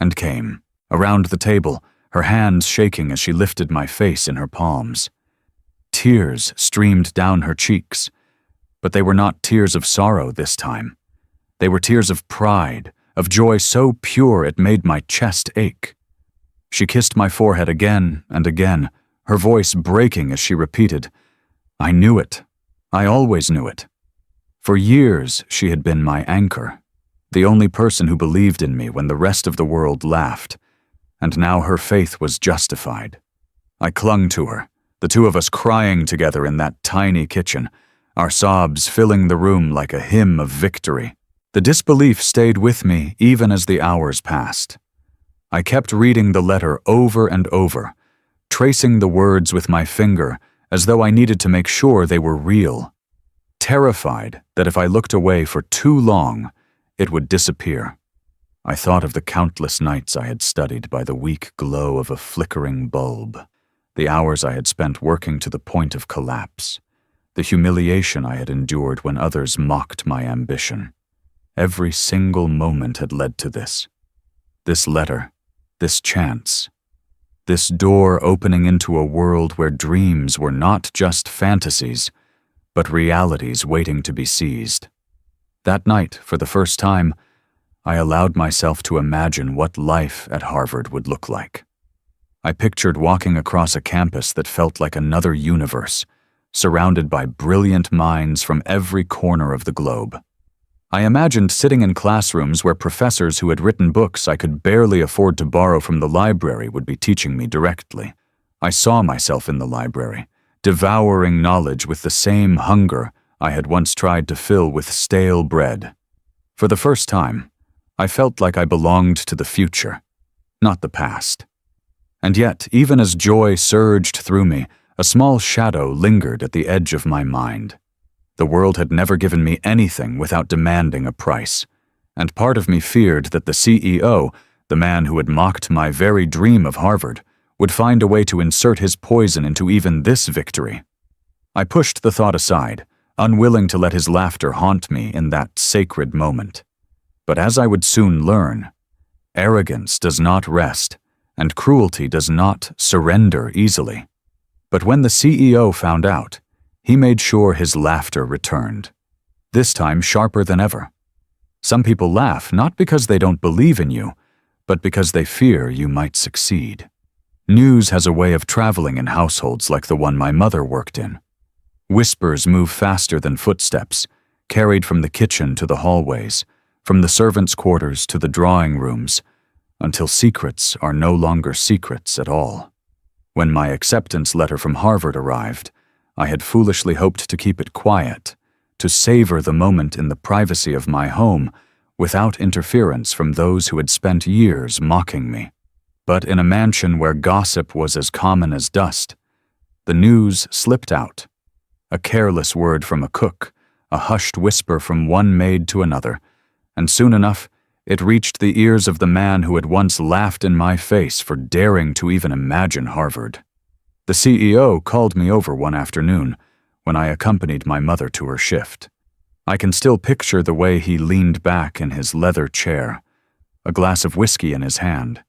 S1: and came, around the table, her hands shaking as she lifted my face in her palms. Tears streamed down her cheeks, but they were not tears of sorrow this time. They were tears of pride, of joy so pure it made my chest ache. She kissed my forehead again and again, her voice breaking as she repeated, "I knew it. I always knew it." For years she had been my anchor, the only person who believed in me when the rest of the world laughed, and now her faith was justified. I clung to her, the two of us crying together in that tiny kitchen, our sobs filling the room like a hymn of victory. The disbelief stayed with me even as the hours passed. I kept reading the letter over and over, tracing the words with my finger as though I needed to make sure they were real, terrified that if I looked away for too long, it would disappear. I thought of the countless nights I had studied by the weak glow of a flickering bulb, the hours I had spent working to the point of collapse, the humiliation I had endured when others mocked my ambition. Every single moment had led to this. This letter, this chance, this door opening into a world where dreams were not just fantasies, but realities waiting to be seized. That night, for the first time, I allowed myself to imagine what life at Harvard would look like. I pictured walking across a campus that felt like another universe, surrounded by brilliant minds from every corner of the globe. I imagined sitting in classrooms where professors who had written books I could barely afford to borrow from the library would be teaching me directly. I saw myself in the library, devouring knowledge with the same hunger I had once tried to fill with stale bread. For the first time, I felt like I belonged to the future, not the past. And yet, even as joy surged through me, a small shadow lingered at the edge of my mind. The world had never given me anything without demanding a price, and part of me feared that the CEO, the man who had mocked my very dream of Harvard, would find a way to insert his poison into even this victory. I pushed the thought aside, unwilling to let his laughter haunt me in that sacred moment. But as I would soon learn, arrogance does not rest, and cruelty does not surrender easily. But when the CEO found out, he made sure his laughter returned, this time sharper than ever. Some people laugh not because they don't believe in you, but because they fear you might succeed. News has a way of traveling in households like the one my mother worked in. Whispers move faster than footsteps, carried from the kitchen to the hallways, from the servants' quarters to the drawing rooms, until secrets are no longer secrets at all. When my acceptance letter from Harvard arrived, I had foolishly hoped to keep it quiet, to savor the moment in the privacy of my home without interference from those who had spent years mocking me. But in a mansion where gossip was as common as dust, the news slipped out. A careless word from a cook, a hushed whisper from one maid to another, and soon enough, it reached the ears of the man who had once laughed in my face for daring to even imagine Harvard. The CEO called me over one afternoon when I accompanied my mother to her shift. I can still picture the way he leaned back in his leather chair, a glass of whiskey in his hand,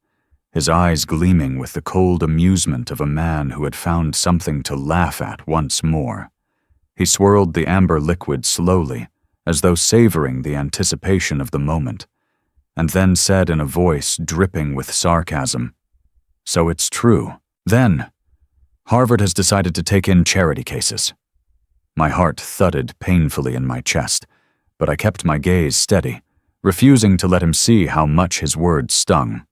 S1: his eyes gleaming with the cold amusement of a man who had found something to laugh at once more. He swirled the amber liquid slowly, as though savoring the anticipation of the moment, and then said in a voice dripping with sarcasm, "So it's true. Then, Harvard has decided to take in charity cases." My heart thudded painfully in my chest, but I kept my gaze steady, refusing to let him see how much his words stung.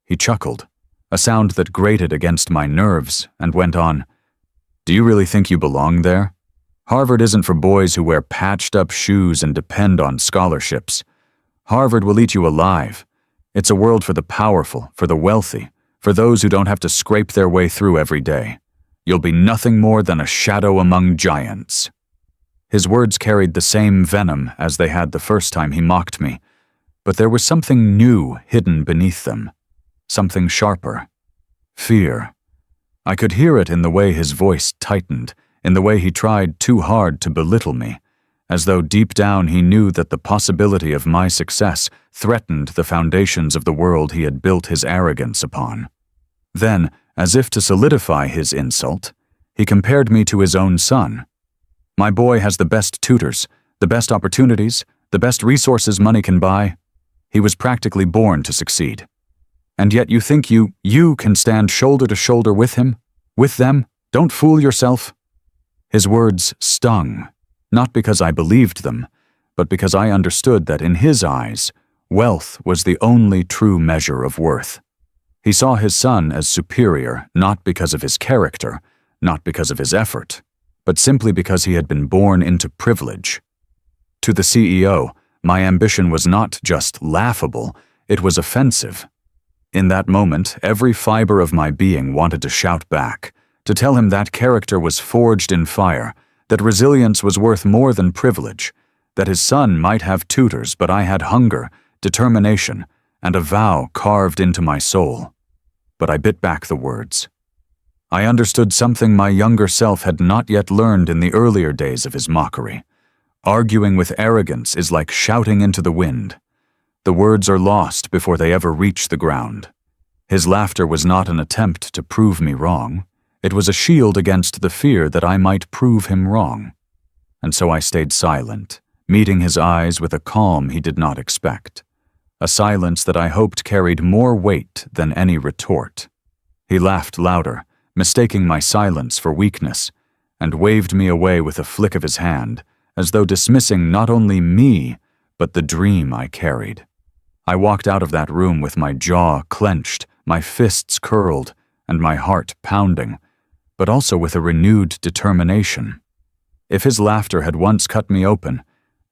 S1: He chuckled, a sound that grated against my nerves, and went on, "Do you really think you belong there? Harvard isn't for boys who wear patched-up shoes and depend on scholarships. Harvard will eat you alive. It's a world for the powerful, for the wealthy, for those who don't have to scrape their way through every day. You'll be nothing more than a shadow among giants." His words carried the same venom as they had the first time he mocked me, but there was something new hidden beneath them, something sharper. Fear. I could hear it in the way his voice tightened, in the way he tried too hard to belittle me, as though deep down he knew that the possibility of my success threatened the foundations of the world he had built his arrogance upon. Then, as if to solidify his insult, he compared me to his own son. "My boy has the best tutors, the best opportunities, the best resources money can buy. He was practically born to succeed. And yet you think you can stand shoulder to shoulder with him? With them? Don't fool yourself." His words stung, not because I believed them, but because I understood that in his eyes, wealth was the only true measure of worth. He saw his son as superior not because of his character, not because of his effort, but simply because he had been born into privilege. To the CEO, my ambition was not just laughable, it was offensive. In that moment, every fiber of my being wanted to shout back, to tell him that character was forged in fire, that resilience was worth more than privilege, that his son might have tutors, but I had hunger, determination, and a vow carved into my soul. But I bit back the words. I understood something my younger self had not yet learned in the earlier days of his mockery. Arguing with arrogance is like shouting into the wind. The words are lost before they ever reach the ground. His laughter was not an attempt to prove me wrong. It was a shield against the fear that I might prove him wrong. And so I stayed silent, meeting his eyes with a calm he did not expect. A silence that I hoped carried more weight than any retort. He laughed louder, mistaking my silence for weakness, and waved me away with a flick of his hand, as though dismissing not only me, but the dream I carried. I walked out of that room with my jaw clenched, my fists curled, and my heart pounding, but also with a renewed determination. If his laughter had once cut me open,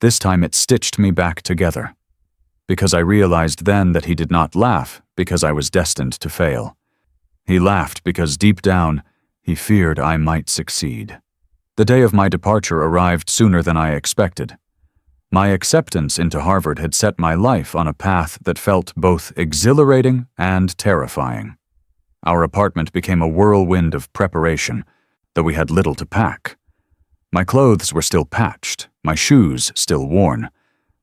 S1: this time it stitched me back together. Because I realized then that he did not laugh because I was destined to fail. He laughed because deep down, he feared I might succeed. The day of my departure arrived sooner than I expected. My acceptance into Harvard had set my life on a path that felt both exhilarating and terrifying. Our apartment became a whirlwind of preparation, though we had little to pack. My clothes were still patched, my shoes still worn,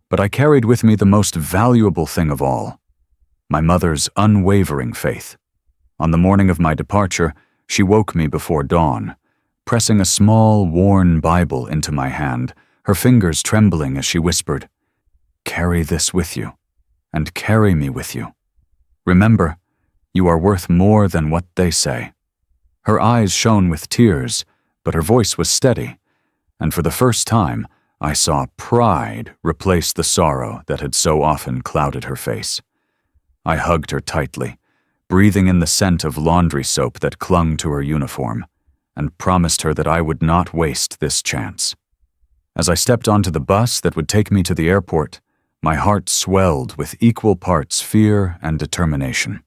S1: but I carried with me the most valuable thing of all, my mother's unwavering faith. On the morning of my departure, she woke me before dawn, pressing a small, worn Bible into my hand, her fingers trembling as she whispered, "Carry this with you, and carry me with you. Remember, you are worth more than what they say." Her eyes shone with tears, but her voice was steady, and for the first time, I saw pride replace the sorrow that had so often clouded her face. I hugged her tightly, breathing in the scent of laundry soap that clung to her uniform, and promised her that I would not waste this chance. As I stepped onto the bus that would take me to the airport, my heart swelled with equal parts fear and determination.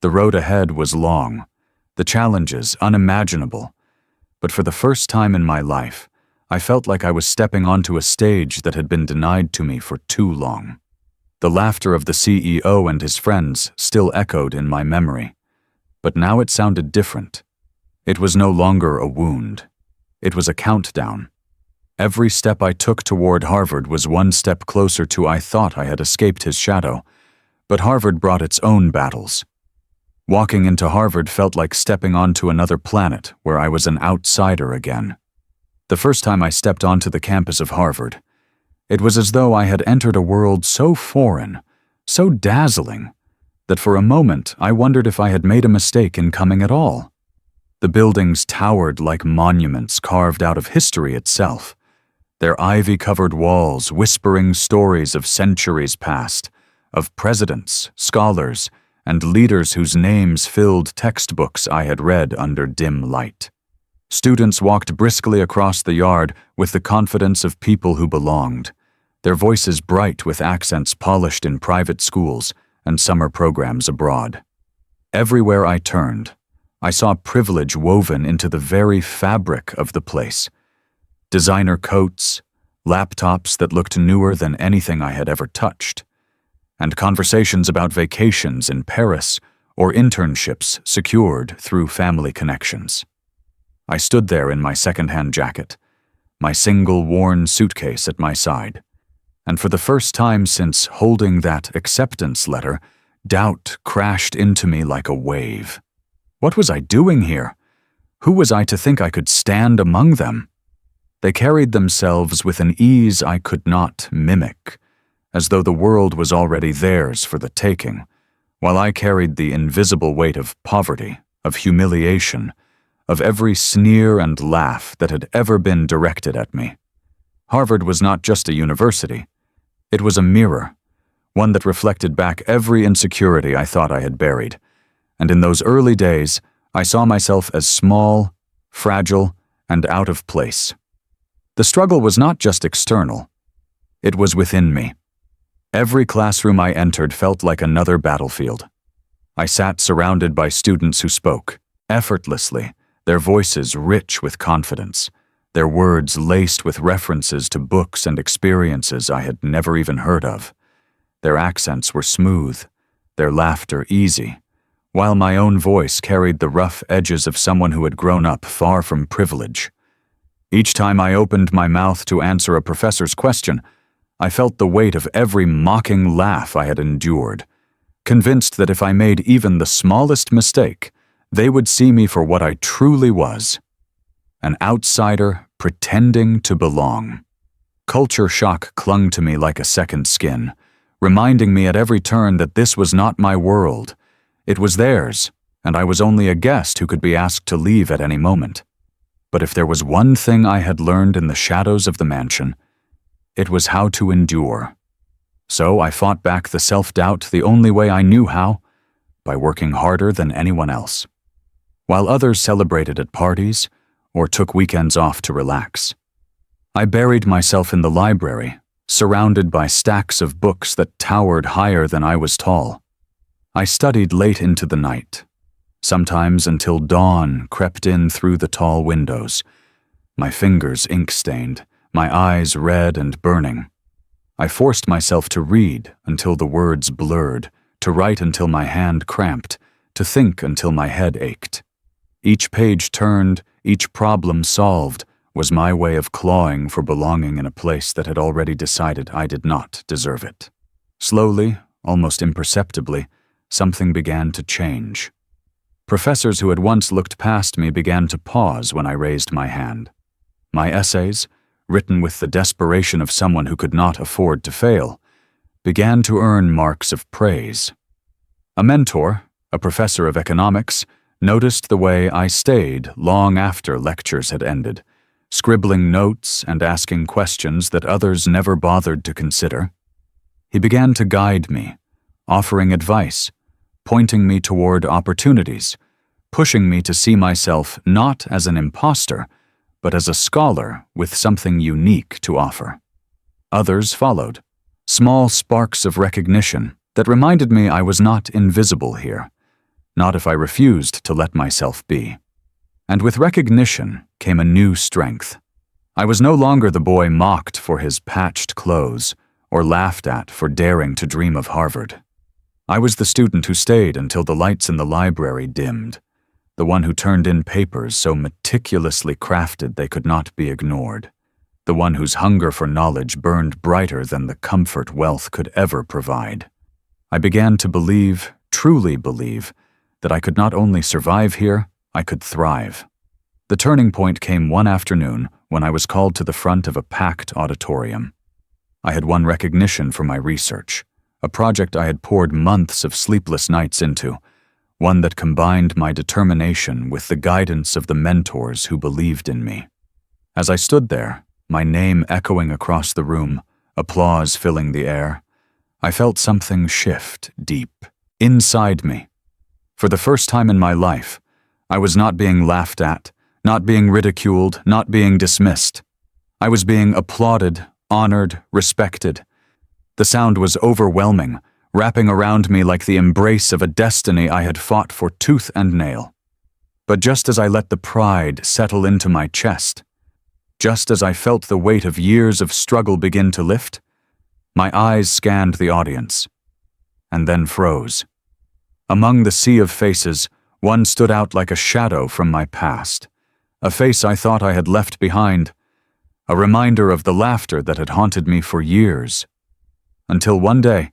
S1: The road ahead was long, the challenges unimaginable, but for the first time in my life, I felt like I was stepping onto a stage that had been denied to me for too long. The laughter of the CEO and his friends still echoed in my memory, but now it sounded different. It was no longer a wound. It was a countdown. Every step I took toward Harvard was one step closer to I thought I had escaped his shadow, but Harvard brought its own battles. Walking into Harvard felt like stepping onto another planet where I was an outsider again. The first time I stepped onto the campus of Harvard, it was as though I had entered a world so foreign, so dazzling, that for a moment I wondered if I had made a mistake in coming at all. The buildings towered like monuments carved out of history itself, their ivy-covered walls whispering stories of centuries past, of presidents, scholars, and leaders whose names filled textbooks I had read under dim light. Students walked briskly across the yard with the confidence of people who belonged, their voices bright with accents polished in private schools and summer programs abroad. Everywhere I turned, I saw privilege woven into the very fabric of the place. Designer coats, laptops that looked newer than anything I had ever touched, and conversations about vacations in Paris or internships secured through family connections. I stood there in my second-hand jacket, my single worn suitcase at my side, and for the first time since holding that acceptance letter, doubt crashed into me like a wave. What was I doing here? Who was I to think I could stand among them? They carried themselves with an ease I could not mimic, as though the world was already theirs for the taking, while I carried the invisible weight of poverty, of humiliation, of every sneer and laugh that had ever been directed at me. Harvard was not just a university. It was a mirror, one that reflected back every insecurity I thought I had buried, and in those early days, I saw myself as small, fragile, and out of place. The struggle was not just external. It was within me. Every classroom I entered felt like another battlefield. I sat surrounded by students who spoke, effortlessly, their voices rich with confidence, their words laced with references to books and experiences I had never even heard of. Their accents were smooth, their laughter easy, while my own voice carried the rough edges of someone who had grown up far from privilege. Each time I opened my mouth to answer a professor's question, I felt the weight of every mocking laugh I had endured, convinced that if I made even the smallest mistake, they would see me for what I truly was, an outsider pretending to belong. Culture shock clung to me like a second skin, reminding me at every turn that this was not my world. It was theirs, and I was only a guest who could be asked to leave at any moment. But if there was one thing I had learned in the shadows of the mansion, it was how to endure. So I fought back the self-doubt the only way I knew how, by working harder than anyone else. While others celebrated at parties or took weekends off to relax, I buried myself in the library, surrounded by stacks of books that towered higher than I was tall. I studied late into the night, sometimes until dawn crept in through the tall windows, my fingers ink-stained, my eyes red and burning. I forced myself to read until the words blurred, to write until my hand cramped, to think until my head ached. Each page turned, each problem solved, was my way of clawing for belonging in a place that had already decided I did not deserve it. Slowly, almost imperceptibly, something began to change. Professors who had once looked past me began to pause when I raised my hand. My essays, written with the desperation of someone who could not afford to fail, began to earn marks of praise. A mentor, a professor of economics, noticed the way I stayed long after lectures had ended, scribbling notes and asking questions that others never bothered to consider. He began to guide me, offering advice, pointing me toward opportunities, pushing me to see myself not as an imposter, but as a scholar with something unique to offer. Others followed, small sparks of recognition that reminded me I was not invisible here, not if I refused to let myself be. And with recognition came a new strength. I was no longer the boy mocked for his patched clothes or laughed at for daring to dream of Harvard. I was the student who stayed until the lights in the library dimmed, the one who turned in papers so meticulously crafted they could not be ignored, the one whose hunger for knowledge burned brighter than the comfort wealth could ever provide. I began to believe, truly believe, that I could not only survive here, I could thrive. The turning point came one afternoon when I was called to the front of a packed auditorium. I had won recognition for my research, a project I had poured months of sleepless nights into, one that combined my determination with the guidance of the mentors who believed in me. As I stood there, my name echoing across the room, applause filling the air, I felt something shift deep, inside me. For the first time in my life, I was not being laughed at, not being ridiculed, not being dismissed. I was being applauded, honored, respected. The sound was overwhelming, wrapping around me like the embrace of a destiny I had fought for tooth and nail. But just as I let the pride settle into my chest, just as I felt the weight of years of struggle begin to lift, my eyes scanned the audience, and then froze. Among the sea of faces, one stood out like a shadow from my past, a face I thought I had left behind, a reminder of the laughter that had haunted me for years. Until one day,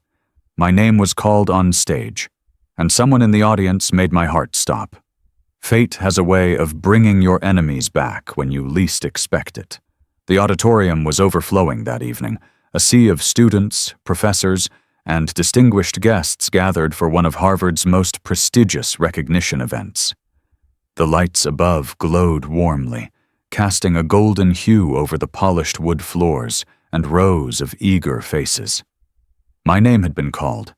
S1: my name was called on stage, and someone in the audience made my heart stop. Fate has a way of bringing your enemies back when you least expect it. The auditorium was overflowing that evening. A sea of students, professors, and distinguished guests gathered for one of Harvard's most prestigious recognition events. The lights above glowed warmly, casting a golden hue over the polished wood floors and rows of eager faces. My name had been called,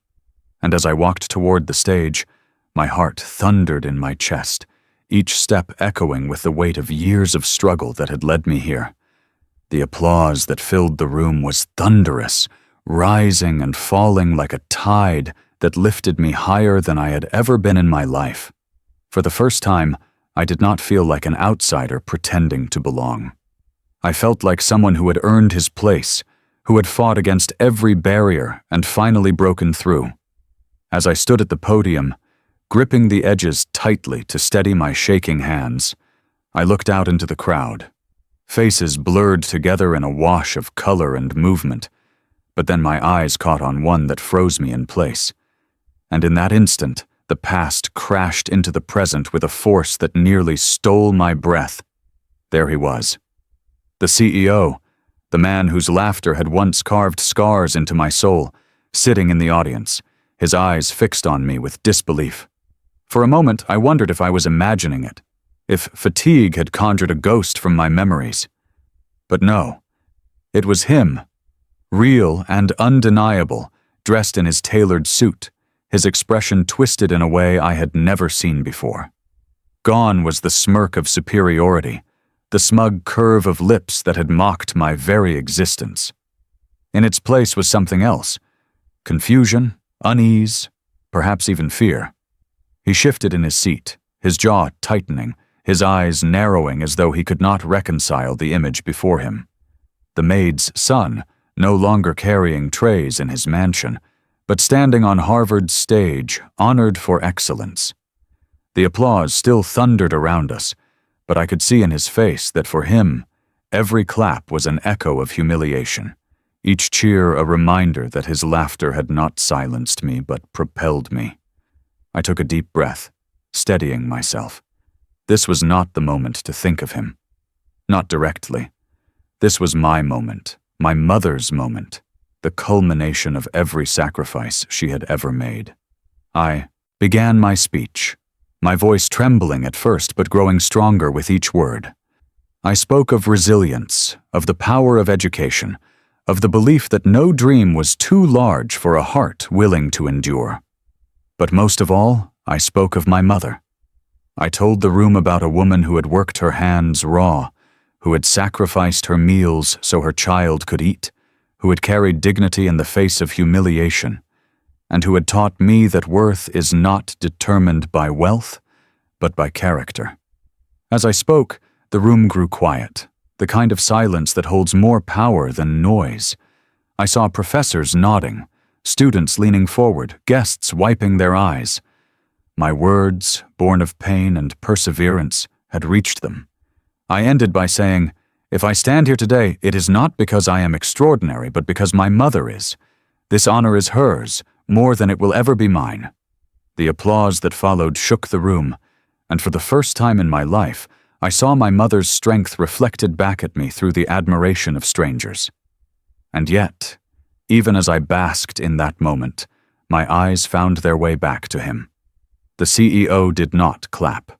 S1: and as I walked toward the stage, my heart thundered in my chest, each step echoing with the weight of years of struggle that had led me here. The applause that filled the room was thunderous, rising and falling like a tide that lifted me higher than I had ever been in my life. For the first time, I did not feel like an outsider pretending to belong. I felt like someone who had earned his place, who had fought against every barrier and finally broken through. As I stood at the podium, gripping the edges tightly to steady my shaking hands, I looked out into the crowd. Faces blurred together in a wash of color and movement, but then my eyes caught on one that froze me in place. And in that instant, the past crashed into the present with a force that nearly stole my breath. There he was. The CEO, the man whose laughter had once carved scars into my soul, sitting in the audience, his eyes fixed on me with disbelief. For a moment, I wondered if I was imagining it, if fatigue had conjured a ghost from my memories. But no, it was him, real and undeniable, dressed in his tailored suit, his expression twisted in a way I had never seen before. Gone was the smirk of superiority, the smug curve of lips that had mocked my very existence. In its place was something else: confusion, unease, perhaps even fear. He shifted in his seat, his jaw tightening, his eyes narrowing as though he could not reconcile the image before him. The maid's son, no longer carrying trays in his mansion, but standing on Harvard's stage, honored for excellence. The applause still thundered around us, but I could see in his face that for him, every clap was an echo of humiliation, each cheer a reminder that his laughter had not silenced me but propelled me. I took a deep breath, steadying myself. This was not the moment to think of him. Not directly. This was my moment, my mother's moment, the culmination of every sacrifice she had ever made. I began my speech, my voice trembling at first but growing stronger with each word. I spoke of resilience, of the power of education, of the belief that no dream was too large for a heart willing to endure. But most of all, I spoke of my mother. I told the room about a woman who had worked her hands raw, who had sacrificed her meals so her child could eat, who had carried dignity in the face of humiliation, and who had taught me that worth is not determined by wealth, but by character. As I spoke, the room grew quiet, the kind of silence that holds more power than noise. I saw professors nodding, students leaning forward, guests wiping their eyes. My words, born of pain and perseverance, had reached them. I ended by saying, "If I stand here today, it is not because I am extraordinary, but because my mother is. This honor is hers, more than it will ever be mine." The applause that followed shook the room, and for the first time in my life, I saw my mother's strength reflected back at me through the admiration of strangers. And yet, even as I basked in that moment, my eyes found their way back to him. The CEO did not clap.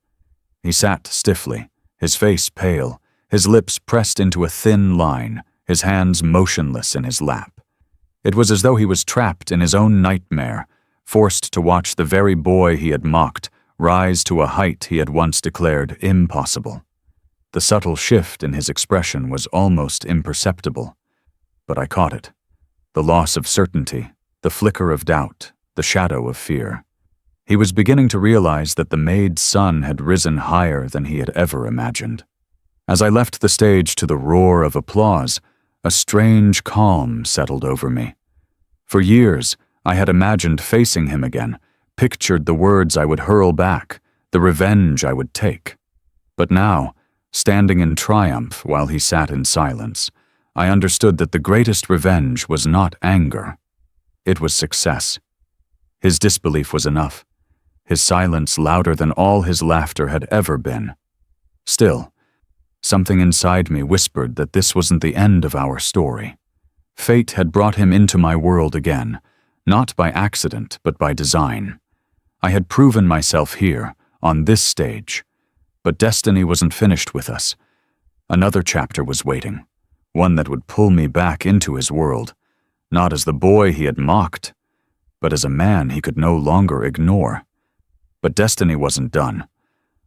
S1: He sat stiffly, his face pale, his lips pressed into a thin line, his hands motionless in his lap. It was as though he was trapped in his own nightmare, forced to watch the very boy he had mocked rise to a height he had once declared impossible. The subtle shift in his expression was almost imperceptible, but I caught it. The loss of certainty, the flicker of doubt, the shadow of fear. He was beginning to realize that the maid's sun had risen higher than he had ever imagined. As I left the stage to the roar of applause, a strange calm settled over me. For years, I had imagined facing him again, pictured the words I would hurl back, the revenge I would take. But now, standing in triumph while he sat in silence, I understood that the greatest revenge was not anger. It was success. His disbelief was enough, his silence louder than all his laughter had ever been. Still, something inside me whispered that this wasn't the end of our story. Fate had brought him into my world again, not by accident but by design. I had proven myself here, on this stage. But destiny wasn't finished with us. Another chapter was waiting, one that would pull me back into his world, not as the boy he had mocked, but as a man he could no longer ignore. But destiny wasn't done.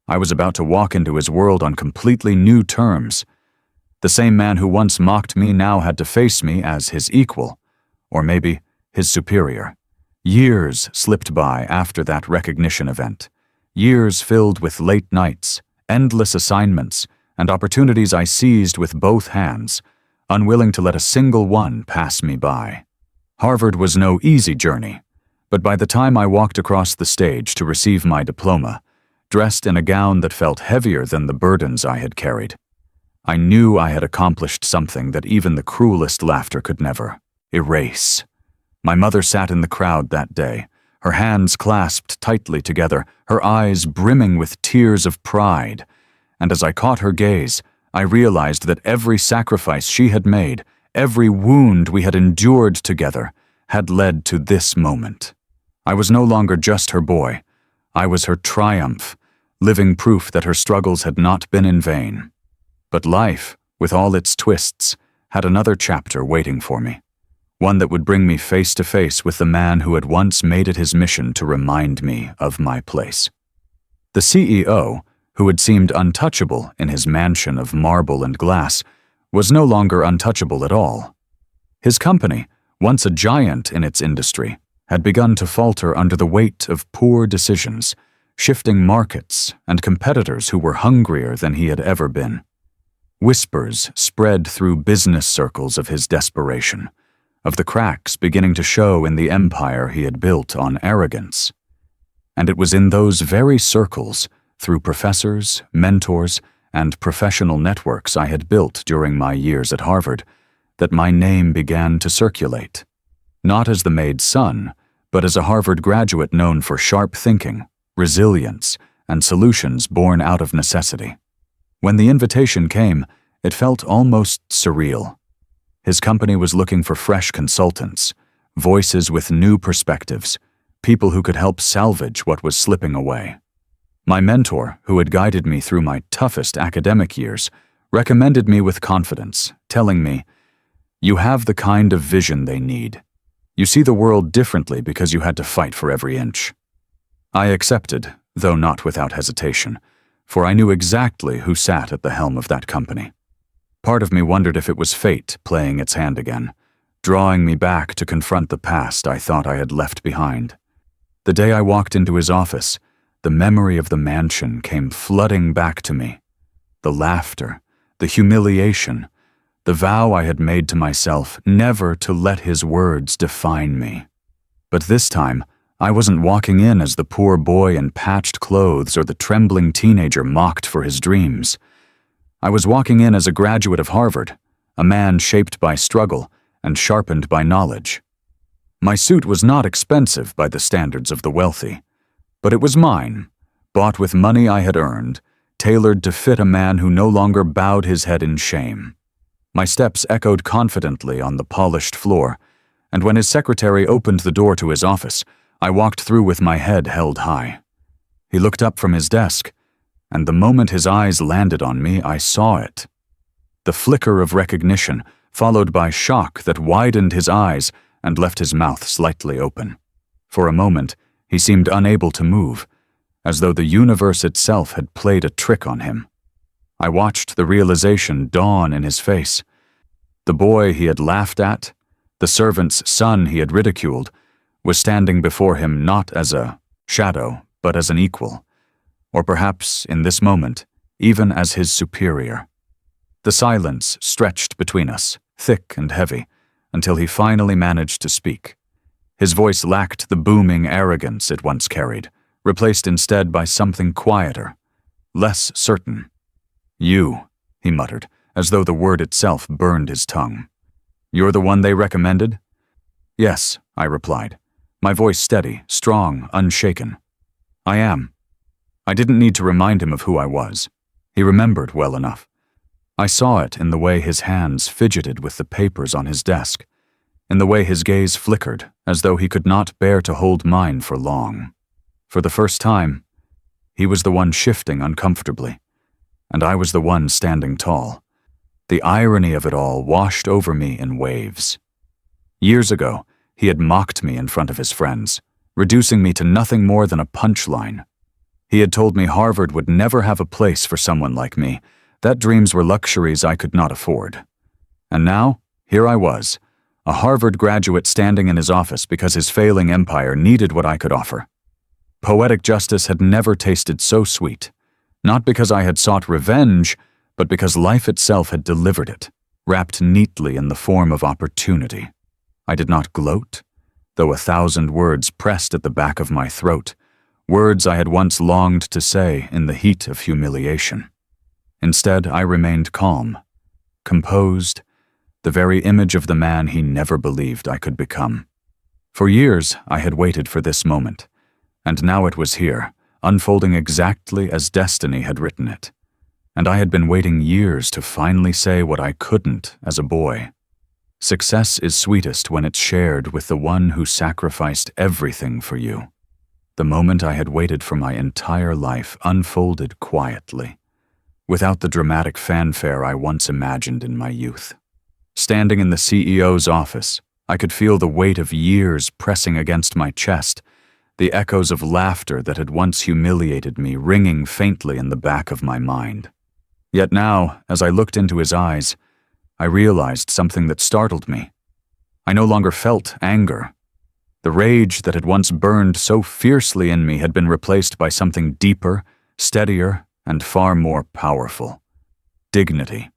S1: I was about to walk into his world on completely new terms. The same man who once mocked me now had to face me as his equal, or maybe his superior. Years slipped by after that recognition event. Years filled with late nights, endless assignments, and opportunities I seized with both hands, unwilling to let a single one pass me by. Harvard was no easy journey, but by the time I walked across the stage to receive my diploma, dressed in a gown that felt heavier than the burdens I had carried, I knew I had accomplished something that even the cruelest laughter could never erase. My mother sat in the crowd that day, her hands clasped tightly together, her eyes brimming with tears of pride, and as I caught her gaze, I realized that every sacrifice she had made, every wound we had endured together, had led to this moment. I was no longer just her boy. I was her triumph, living proof that her struggles had not been in vain. But life, with all its twists, had another chapter waiting for me. One that would bring me face to face with the man who had once made it his mission to remind me of my place. The CEO, who had seemed untouchable in his mansion of marble and glass, was no longer untouchable at all. His company, once a giant in its industry, had begun to falter under the weight of poor decisions, shifting markets, and competitors who were hungrier than he had ever been. Whispers spread through business circles of his desperation, of the cracks beginning to show in the empire he had built on arrogance. And it was in those very circles, through professors, mentors, and professional networks I had built during my years at Harvard, that my name began to circulate. Not as the Maid's son, but as a Harvard graduate known for sharp thinking, resilience, and solutions born out of necessity. When the invitation came, it felt almost surreal. His company was looking for fresh consultants, voices with new perspectives, people who could help salvage what was slipping away. My mentor, who had guided me through my toughest academic years, recommended me with confidence, telling me, "You have the kind of vision they need. You see the world differently because you had to fight for every inch." I accepted, though not without hesitation, for I knew exactly who sat at the helm of that company. Part of me wondered if it was fate playing its hand again, drawing me back to confront the past I thought I had left behind. The day I walked into his office, the memory of the mansion came flooding back to me. The laughter, the humiliation, the vow I had made to myself never to let his words define me. But this time, I wasn't walking in as the poor boy in patched clothes or the trembling teenager mocked for his dreams. I was walking in as a graduate of Harvard, a man shaped by struggle and sharpened by knowledge. My suit was not expensive by the standards of the wealthy, but it was mine, bought with money I had earned, tailored to fit a man who no longer bowed his head in shame. My steps echoed confidently on the polished floor, and when his secretary opened the door to his office, I walked through with my head held high. He looked up from his desk, and the moment his eyes landed on me, I saw it. The flicker of recognition, followed by shock that widened his eyes and left his mouth slightly open. For a moment, he seemed unable to move, as though the universe itself had played a trick on him. I watched the realization dawn in his face. The boy he had laughed at, the servant's son he had ridiculed, was standing before him not as a shadow, but as an equal, or perhaps, in this moment, even as his superior. The silence stretched between us, thick and heavy, until he finally managed to speak. His voice lacked the booming arrogance it once carried, replaced instead by something quieter, less certain. "You," he muttered, as though the word itself burned his tongue. "You're the one they recommended?" "Yes," I replied, my voice steady, strong, unshaken. "I am." I didn't need to remind him of who I was. He remembered well enough. I saw it in the way his hands fidgeted with the papers on his desk, in the way his gaze flickered, as though he could not bear to hold mine for long. For the first time, he was the one shifting uncomfortably, and I was the one standing tall. The irony of it all washed over me in waves. Years ago, he had mocked me in front of his friends, reducing me to nothing more than a punchline. He had told me Harvard would never have a place for someone like me, that dreams were luxuries I could not afford. And now, here I was, a Harvard graduate standing in his office because his failing empire needed what I could offer. Poetic justice had never tasted so sweet, not because I had sought revenge, but because life itself had delivered it, wrapped neatly in the form of opportunity. I did not gloat, though 1,000 words pressed at the back of my throat, words I had once longed to say in the heat of humiliation. Instead, I remained calm, composed, the very image of the man he never believed I could become. For years, I had waited for this moment, and now it was here, unfolding exactly as destiny had written it. And I had been waiting years to finally say what I couldn't as a boy. Success is sweetest when it's shared with the one who sacrificed everything for you. The moment I had waited for my entire life unfolded quietly, without the dramatic fanfare I once imagined in my youth. Standing in the CEO's office, I could feel the weight of years pressing against my chest, the echoes of laughter that had once humiliated me ringing faintly in the back of my mind. Yet now, as I looked into his eyes, I realized something that startled me. I no longer felt anger. The rage that had once burned so fiercely in me had been replaced by something deeper, steadier, and far more powerful. Dignity.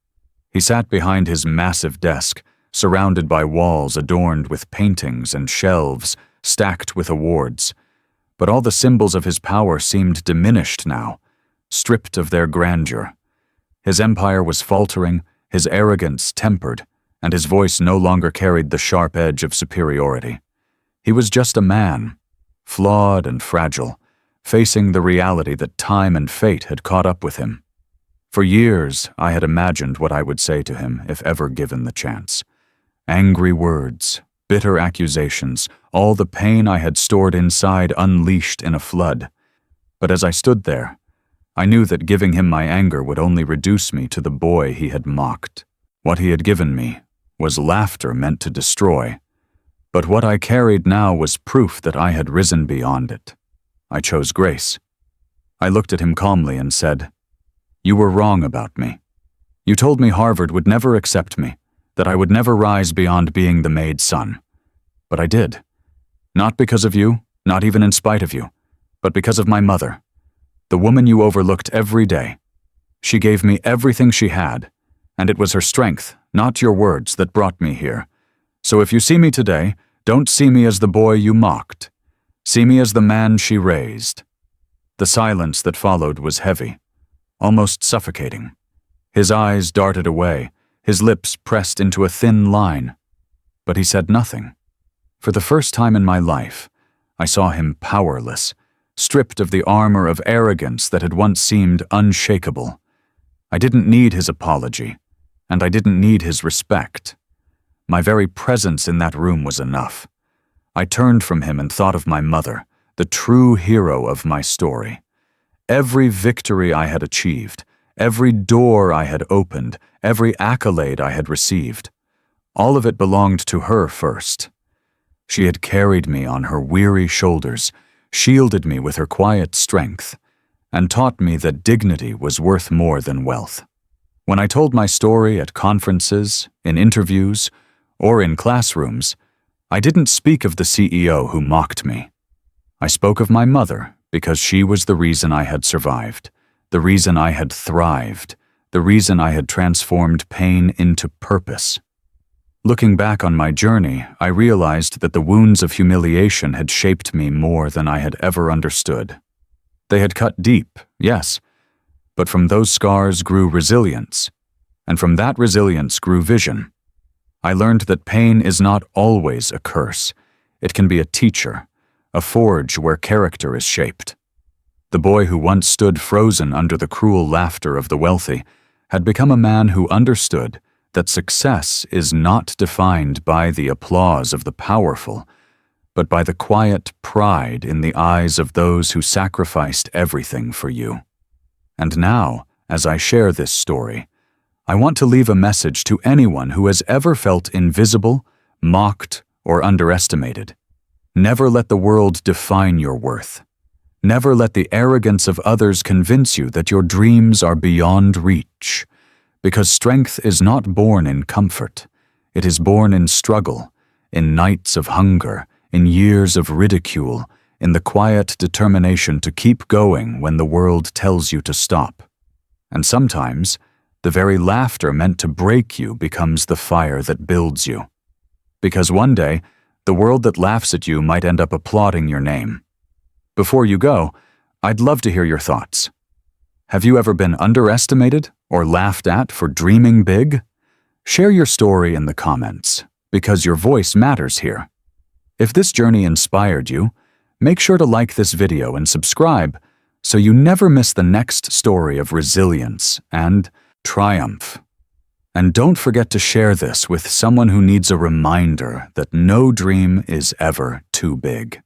S1: He sat behind his massive desk, surrounded by walls adorned with paintings and shelves stacked with awards. But all the symbols of his power seemed diminished now, stripped of their grandeur. His empire was faltering, his arrogance tempered, and his voice no longer carried the sharp edge of superiority. He was just a man, flawed and fragile, facing the reality that time and fate had caught up with him. For years, I had imagined what I would say to him if ever given the chance. Angry words, bitter accusations, all the pain I had stored inside unleashed in a flood. But as I stood there, I knew that giving him my anger would only reduce me to the boy he had mocked. What he had given me was laughter meant to destroy, but what I carried now was proof that I had risen beyond it. I chose grace. I looked at him calmly and said, "You were wrong about me. You told me Harvard would never accept me, that I would never rise beyond being the Maid's son. But I did. Not because of you, not even in spite of you, but because of my mother, the woman you overlooked every day. She gave me everything she had, and it was her strength, not your words, that brought me here. So if you see me today, don't see me as the boy you mocked. See me as the man she raised." The silence that followed was heavy, almost suffocating. His eyes darted away, his lips pressed into a thin line. But he said nothing. For the first time in my life, I saw him powerless, stripped of the armor of arrogance that had once seemed unshakable. I didn't need his apology, and I didn't need his respect. My very presence in that room was enough. I turned from him and thought of my mother, the true hero of my story. Every victory I had achieved, every door I had opened, every accolade I had received, all of it belonged to her first. She had carried me on her weary shoulders, shielded me with her quiet strength, and taught me that dignity was worth more than wealth. When I told my story at conferences, in interviews, or in classrooms, I didn't speak of the CEO who mocked me. I spoke of my mother because she was the reason I had survived, the reason I had thrived, the reason I had transformed pain into purpose. Looking back on my journey, I realized that the wounds of humiliation had shaped me more than I had ever understood. They had cut deep, yes, but from those scars grew resilience, and from that resilience grew vision. I learned that pain is not always a curse. It can be a teacher, a forge where character is shaped. The boy who once stood frozen under the cruel laughter of the wealthy had become a man who understood that success is not defined by the applause of the powerful, but by the quiet pride in the eyes of those who sacrificed everything for you. And now, as I share this story, I want to leave a message to anyone who has ever felt invisible, mocked, or underestimated. Never let the world define your worth. Never let the arrogance of others convince you that your dreams are beyond reach. Because strength is not born in comfort. It is born in struggle, in nights of hunger, in years of ridicule, in the quiet determination to keep going when the world tells you to stop. And sometimes, the very laughter meant to break you becomes the fire that builds you. Because one day, the world that laughs at you might end up applauding your name. Before you go, I'd love to hear your thoughts. Have you ever been underestimated or laughed at for dreaming big? Share your story in the comments, because your voice matters here. If this journey inspired you, make sure to like this video and subscribe so you never miss the next story of resilience and triumph. And don't forget to share this with someone who needs a reminder that no dream is ever too big.